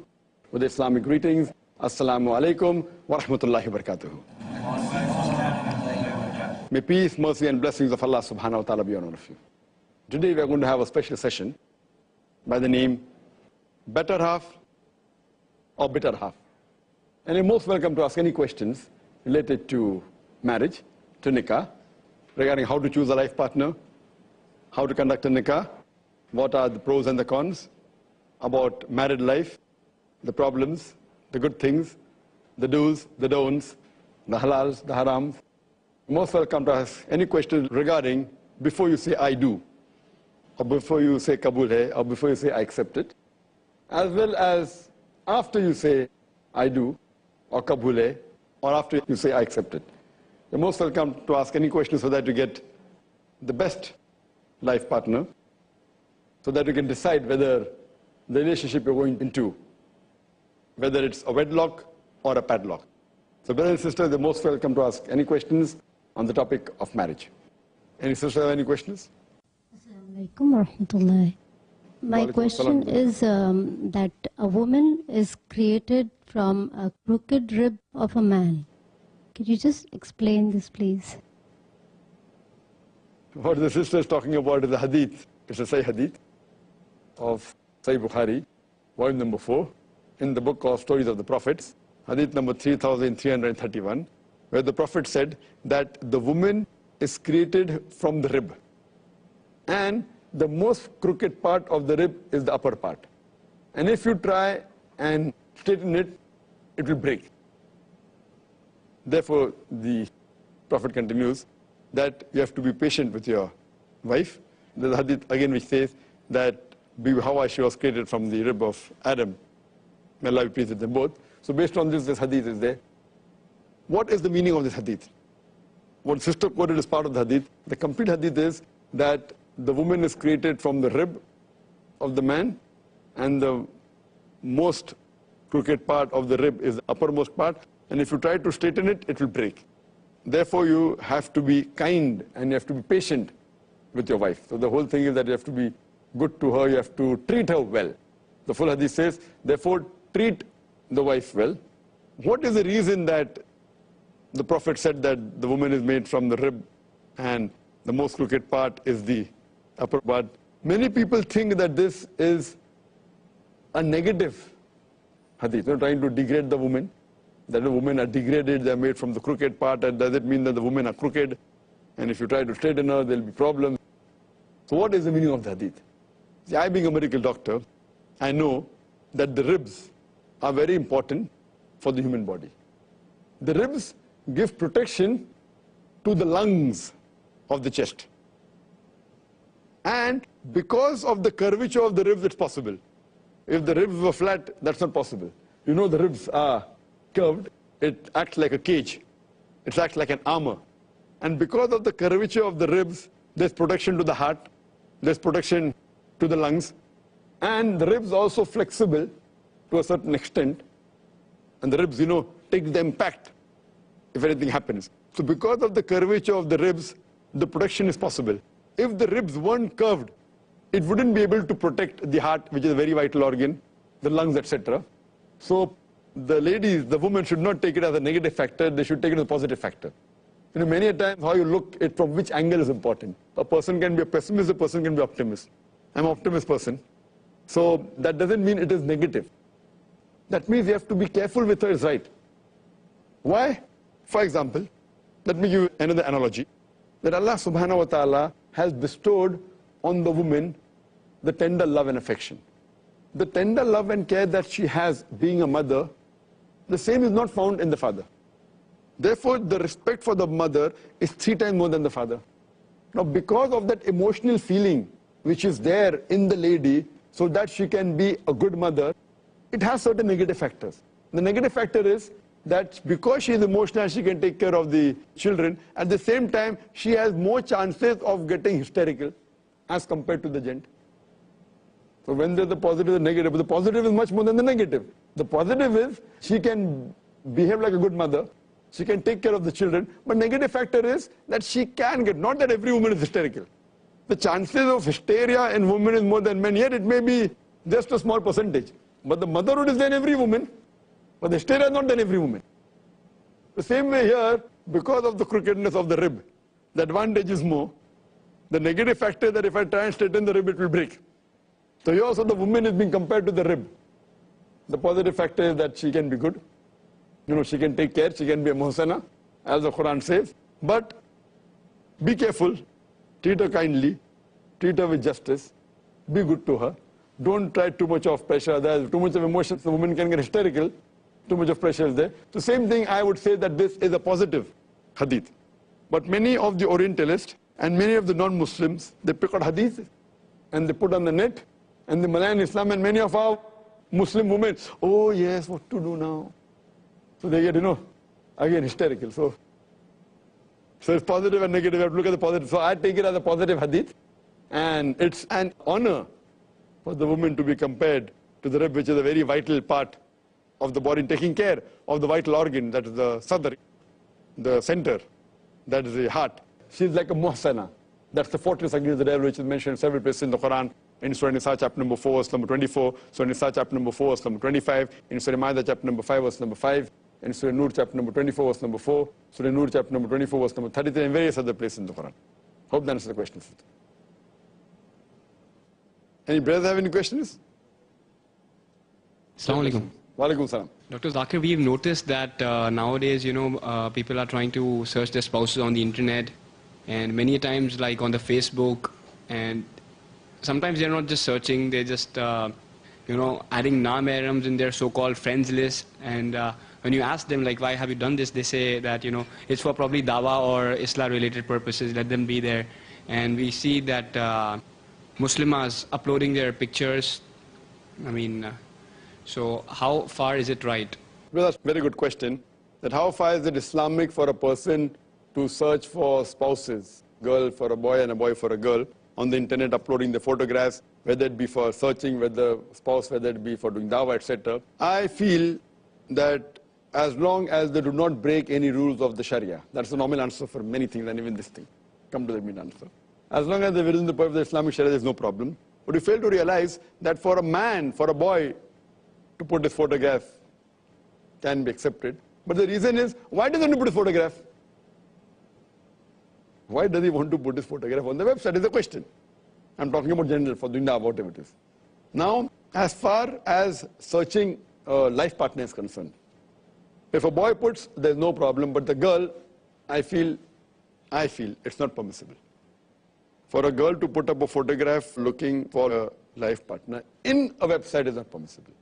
with Islamic greetings. Assalamu alaikum wa rahmatullahi wa barakatuh. May peace, mercy and blessings of Allah subhanahu wa ta'ala be on all of you. Today we are going to have a special session by the name Better Half or Bitter Half. And you're most welcome to ask any questions related to marriage, to nikah, regarding how to choose a life partner, how to conduct a nikah, what are the pros and the cons, about married life, the problems, the good things, the do's, the don'ts, the halals, the harams. Most welcome to ask any questions regarding before you say I do, or before you say Kabul hai, or before you say I accept it, as well as after you say I do, or kabule, or after you say I accept it. You're most welcome to ask any questions so that you get the best life partner, so that you can decide whether the relationship you're going into, whether it's a wedlock or a padlock. So brothers and sisters, you're most welcome to ask any questions on the topic of marriage. Any sisters have any questions? Assalamualaikum warahmatullahi. My question is that a woman is created from a crooked rib of a man. Could you just explain this, please? What the sister is talking about is the hadith. It's a Sahih hadith of Sahih Bukhari, volume number 4, in the book of Stories of the Prophets, hadith number 3331, where the Prophet said that the woman is created from the rib. And the most crooked part of the rib is the upper part. And if you try and straighten it, it will break. Therefore, the Prophet continues that you have to be patient with your wife. There's a hadith again which says that Hawa, she was created from the rib of Adam. May Allah be pleased with them both. So based on this hadith is there. What is the meaning of this hadith? What sister quoted is part of the hadith. The complete hadith is that the woman is created from the rib of the man, and the most crooked part of the rib is the uppermost part, and if you try to straighten it, it will break. Therefore, you have to be kind and you have to be patient with your wife. So the whole thing is that you have to be good to her, you have to treat her well. The full hadith says, therefore, treat the wife well. What is the reason that the Prophet said that the woman is made from the rib and the most crooked part is the upper part? Many people think that this is a negative hadith. They're trying to degrade the woman, that the women are degraded, they're made from the crooked part, and does it mean that the women are crooked? And if you try to straighten her, there'll be problems. So what is the meaning of the hadith? See, I being a medical doctor, I know that the ribs are very important for the human body. The ribs give protection to the lungs of the chest. And because of the curvature of the ribs, it's possible. If the ribs were flat, that's not possible. You know the ribs are curved, it acts like a cage. It acts like an armor. And because of the curvature of the ribs, there's protection to the heart, there's protection to the lungs, and the ribs are also flexible to a certain extent. And the ribs, take the impact if anything happens. So because of the curvature of the ribs, the protection is possible. If the ribs weren't curved, it wouldn't be able to protect the heart, which is a very vital organ, the lungs, etc. So the ladies, the women should not take it as a negative factor, they should take it as a positive factor. Many a times how you look at from which angle is important. A person can be a pessimist, a person can be optimist. I'm an optimist person. So that doesn't mean it is negative. That means you have to be careful with her is right. Why? For example, let me give you another analogy. That Allah subhanahu wa ta'ala has bestowed on the woman the tender love and affection. The tender love and care that she has being a mother, the same is not found in the father. Therefore, the respect for the mother is 3 times more than the father. Now, because of that emotional feeling which is there in the lady, so that she can be a good mother, it has certain negative factors. The negative factor is that because she is emotional, she can take care of the children. At the same time, she has more chances of getting hysterical as compared to the gent. So when there's the positive and the negative, but the positive is much more than the negative. The positive is she can behave like a good mother, she can take care of the children, but negative factor is that she can get, not that every woman is hysterical. The chances of hysteria in women is more than men, yet it may be just a small percentage. But the motherhood is there in every woman, but the hysteria is not there in every woman. The same way here, because of the crookedness of the rib, the advantage is more. The negative factor is that if I try and straighten the rib, it will break. So here also the woman is being compared to the rib. The positive factor is that she can be good. She can take care, she can be a muhsana, as the Quran says. But be careful, treat her kindly, treat her with justice, be good to her. Don't try too much of pressure. There's too much of emotions, the woman can get hysterical. Too much of pressure is there. The same thing, I would say that this is a positive hadith. But many of the Orientalists and many of the non-Muslims, they pick out hadith and they put on the net and they malign Islam, and many of our Muslim women, oh yes, what to do now? So they get, again hysterical. So it's positive and negative. You have to look at the positive. So I take it as a positive hadith. And it's an honor for the woman to be compared to the rib, which is a very vital part of the body, taking care of the vital organ, that is the sadr, the center, that is the heart. She's like a muhsana. That's the fortress against the devil, which is mentioned in several places in the Quran. In Surah Nisa, chapter number 4, verse number 24. Surah Nisa, chapter number 4, verse number 25. In Surah Ma'idah, chapter number 5, verse number 5. In Surah Nur, chapter number 24, verse number 4. Surah Nur, chapter number 24, verse number 33, and various other places in the Quran. Hope that answers the question. Any brothers have any questions? Assalamu alaikum. Wa alaikum salam. Dr. Zakir, we've noticed that nowadays, people are trying to search their spouses on the internet, and many times, like on the Facebook, and sometimes they're not just searching, they're just, adding na-mahrams in their so-called friends list. And when you ask them, like, why have you done this, they say that, it's for probably dawa or Islam-related purposes, let them be there. And we see that Muslims uploading their pictures. So how far is it right? Well, that's a very good question. That how far is it Islamic for a person to search for spouses, girl for a boy and a boy for a girl, on the internet, uploading the photographs, whether it be for searching, whether spouse, whether it be for doing dawah, etc. I feel that as long as they do not break any rules of the Sharia, that's the normal answer for many things, and even this thing. Come to the main answer. As long as they're within the purview of the Islamic Sharia, there's no problem. But you fail to realize that for a man, for a boy, to put his photograph can be accepted. But the reason is, why doesn't he put his photograph? Why does he want to put his photograph on the website is the question. I'm talking about general, for doing whatever it is. Now, as far as searching a life partner is concerned, if a boy puts, there's no problem, but the girl, I feel it's not permissible. For a girl to put up a photograph looking for a life partner in a website is not permissible.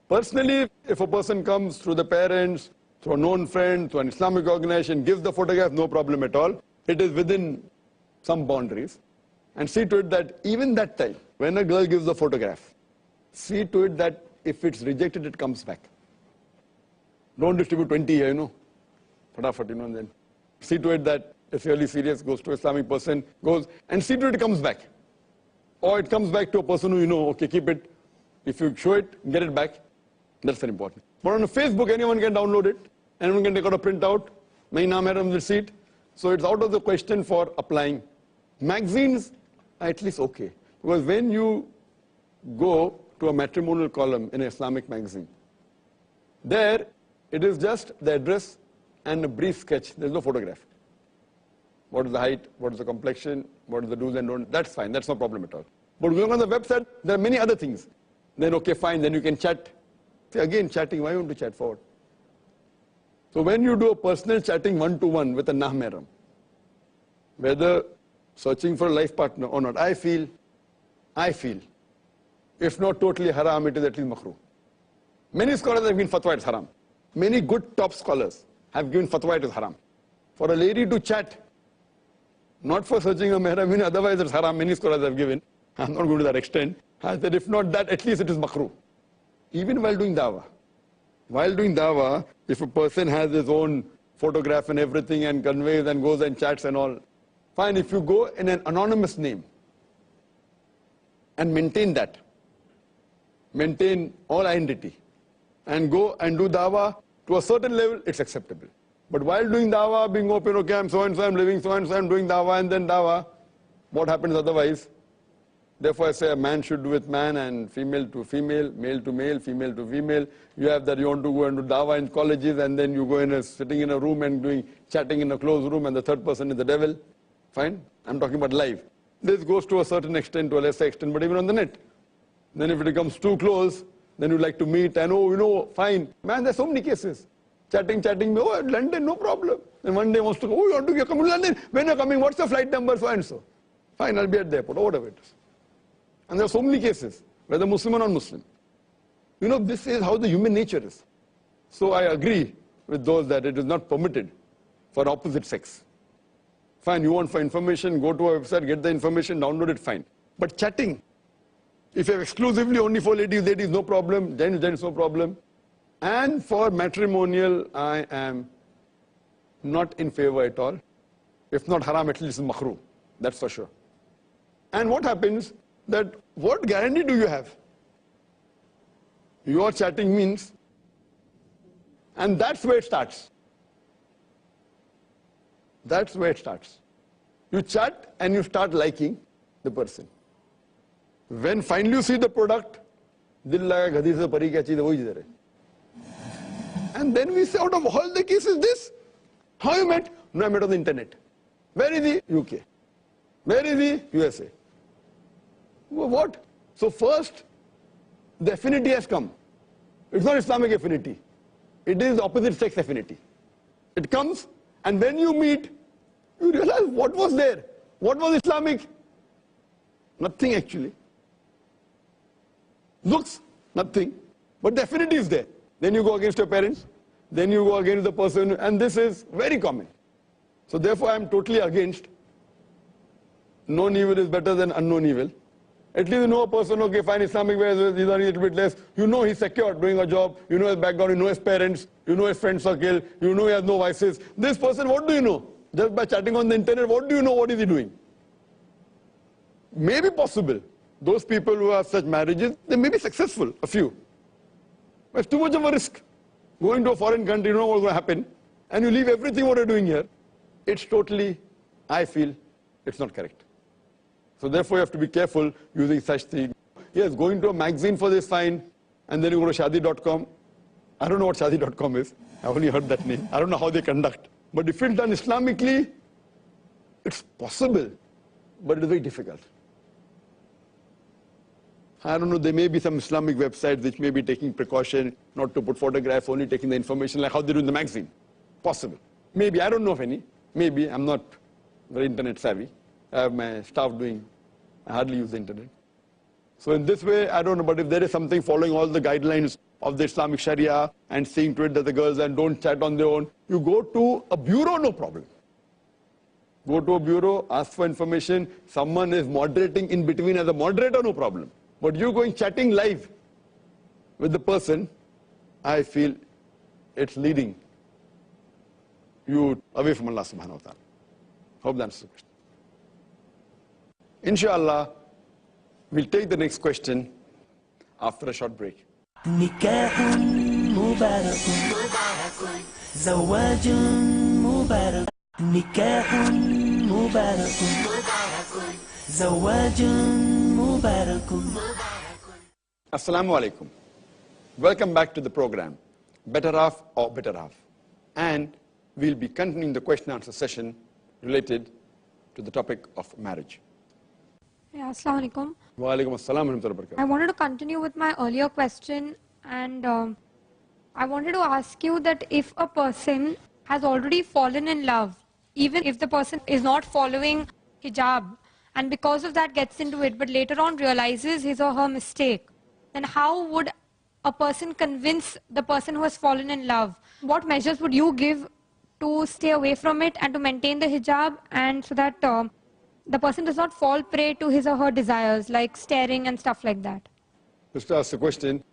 Personally, if a person comes through the parents, through a known friend, through an Islamic organization, gives the photograph, no problem at all. It is within some boundaries. And see to it that even that time, when a girl gives the photograph, see to it that if it's rejected, it comes back. Don't distribute 20 here, Fatafat, and then see to it that if you're really serious, goes to an Islamic person, goes, and see to it comes back. Or it comes back to a person who okay, keep it. If you show it, get it back. That's very important. But on Facebook, anyone can download it. Anyone can take out a printout. Main naam hai receipt. So it's out of the question for applying. Magazines are at least okay. Because when you go to a matrimonial column in an Islamic magazine, there it is just the address and a brief sketch. There's no photograph. What is the height? What is the complexion? What is the do's and don'ts? That's fine. That's no problem at all. But going on the website, there are many other things. Then okay, fine. Then you can chat. See, again, chatting. Why you want to chat forward? So when you do a personal chatting one-to-one with a nah-mahram, whether searching for a life partner or not, I feel, if not totally haram, it is at least makruh. Many scholars have given fatwa it's haram. Many good top scholars have given fatwa it is haram. For a lady to chat, not for searching a mahram, otherwise it's haram. Many scholars have given. I'm not going to that extent. I said if not that, at least it is makruh. Even while doing dawah. While doing dawah, if a person has his own photograph and everything and conveys and goes and chats and all, fine. If you go in an anonymous name and maintain that, maintain all identity, and go and do dawah to a certain level, it's acceptable. But while doing dawah, being open, okay, I'm so-and-so, I'm living so-and-so, I'm doing dawah and then dawah, what happens otherwise? Therefore, I say a man should do with man and female to female, male to male, female to female. You have that you want to go and do dawah in colleges and then you go in sitting in a room and chatting in a closed room and the third person is the devil. Fine? I'm talking about live. This goes to a certain extent, to a lesser extent, but even on the net. Then if it becomes too close, then you like to meet and fine. Man, there's so many cases. Chatting, oh, London, no problem. Then one day wants to go, oh, you want to come to London? When you're coming, what's the flight number, so and so? Fine, I'll be at the airport, or whatever it is. And there are so many cases, whether Muslim or non-Muslim. This is how the human nature is. So I agree with those that it is not permitted for opposite sex. Fine, you want for information, go to a website, get the information, download it, fine. But chatting, if you have exclusively only for ladies, no problem, gents, no problem. And for matrimonial, I am not in favor at all. If not haram, at least makruh. That's for sure. And what happens that what guarantee do you have? Your chatting means, and that's where it starts. That's where it starts. You chat and you start liking the person. When finally you see the product, dil laga ghadi se pari kya cheez hai, wohi idhar hai. And then we say, out of all the cases, this, how you met? No, I met on the internet. Where is he? UK. Where is he? USA. What? So first, the affinity has come. It's not Islamic affinity. It is opposite sex affinity. It comes, and when you meet, you realize what was there. What was Islamic? Nothing actually. Looks, nothing. But the affinity is there. Then you go against your parents. Then you go against the person. And this is very common. So therefore I am totally against. Known evil is better than unknown evil. At least you know a person, okay, fine, Islamic ways, these are a little bit less. You know he's secure doing a job. You know his background. You know his parents. You know his friend circle. You know he has no vices. This person, what do you know? Just by chatting on the internet, what do you know? What is he doing? Maybe possible. Those people who have such marriages, they may be successful, a few. But it's too much of a risk. Going to a foreign country, you know what's going to happen. And you leave everything what you're doing here. It's totally, I feel, it's not correct. So therefore you have to be careful using such things. Yes, going to a magazine for this fine, and then you go to shadi.com. I don't know what shadi.com is. I only heard that name. I don't know how they conduct. But if it's done Islamically, it's possible, but it is very difficult. I don't know, there may be some Islamic websites which may be taking precaution not to put photograph, only taking the information like how they do in the magazine. Possible. Maybe, I don't know of any. Maybe, I'm not very internet savvy. I have my staff doing, I hardly use the internet. So in this way, I don't know, but if there is something following all the guidelines of the Islamic Sharia and seeing to it that the girls and don't chat on their own, you go to a bureau, no problem. Go to a bureau, ask for information. Someone is moderating in between as a moderator, no problem. But you going chatting live with the person, I feel it's leading you away from Allah subhanahu wa ta'ala. Hope that answers the question. Inshallah, we'll take the next question after a short break. نكاح مبارك زواج مبارك نكاح مبارك زواج مبارك. Assalamu alaikum. Welcome back to the program, Better Half or Better Half. And we'll be continuing the question and answer session related to the topic of marriage. Yeah, Assalamu alaikum. Wa alaikum assalam wa rahmatullahi wa barakatuh. I wanted to continue with my earlier question, and I wanted to ask you that if a person has already fallen in love, even if the person is not following hijab, and because of that gets into it, but later on realizes his or her mistake, then how would a person convince the person who has fallen in love? What measures would you give to stay away from it and to maintain the hijab, and so that the person does not fall prey to his or her desires, like staring and stuff like that? Just to ask the question,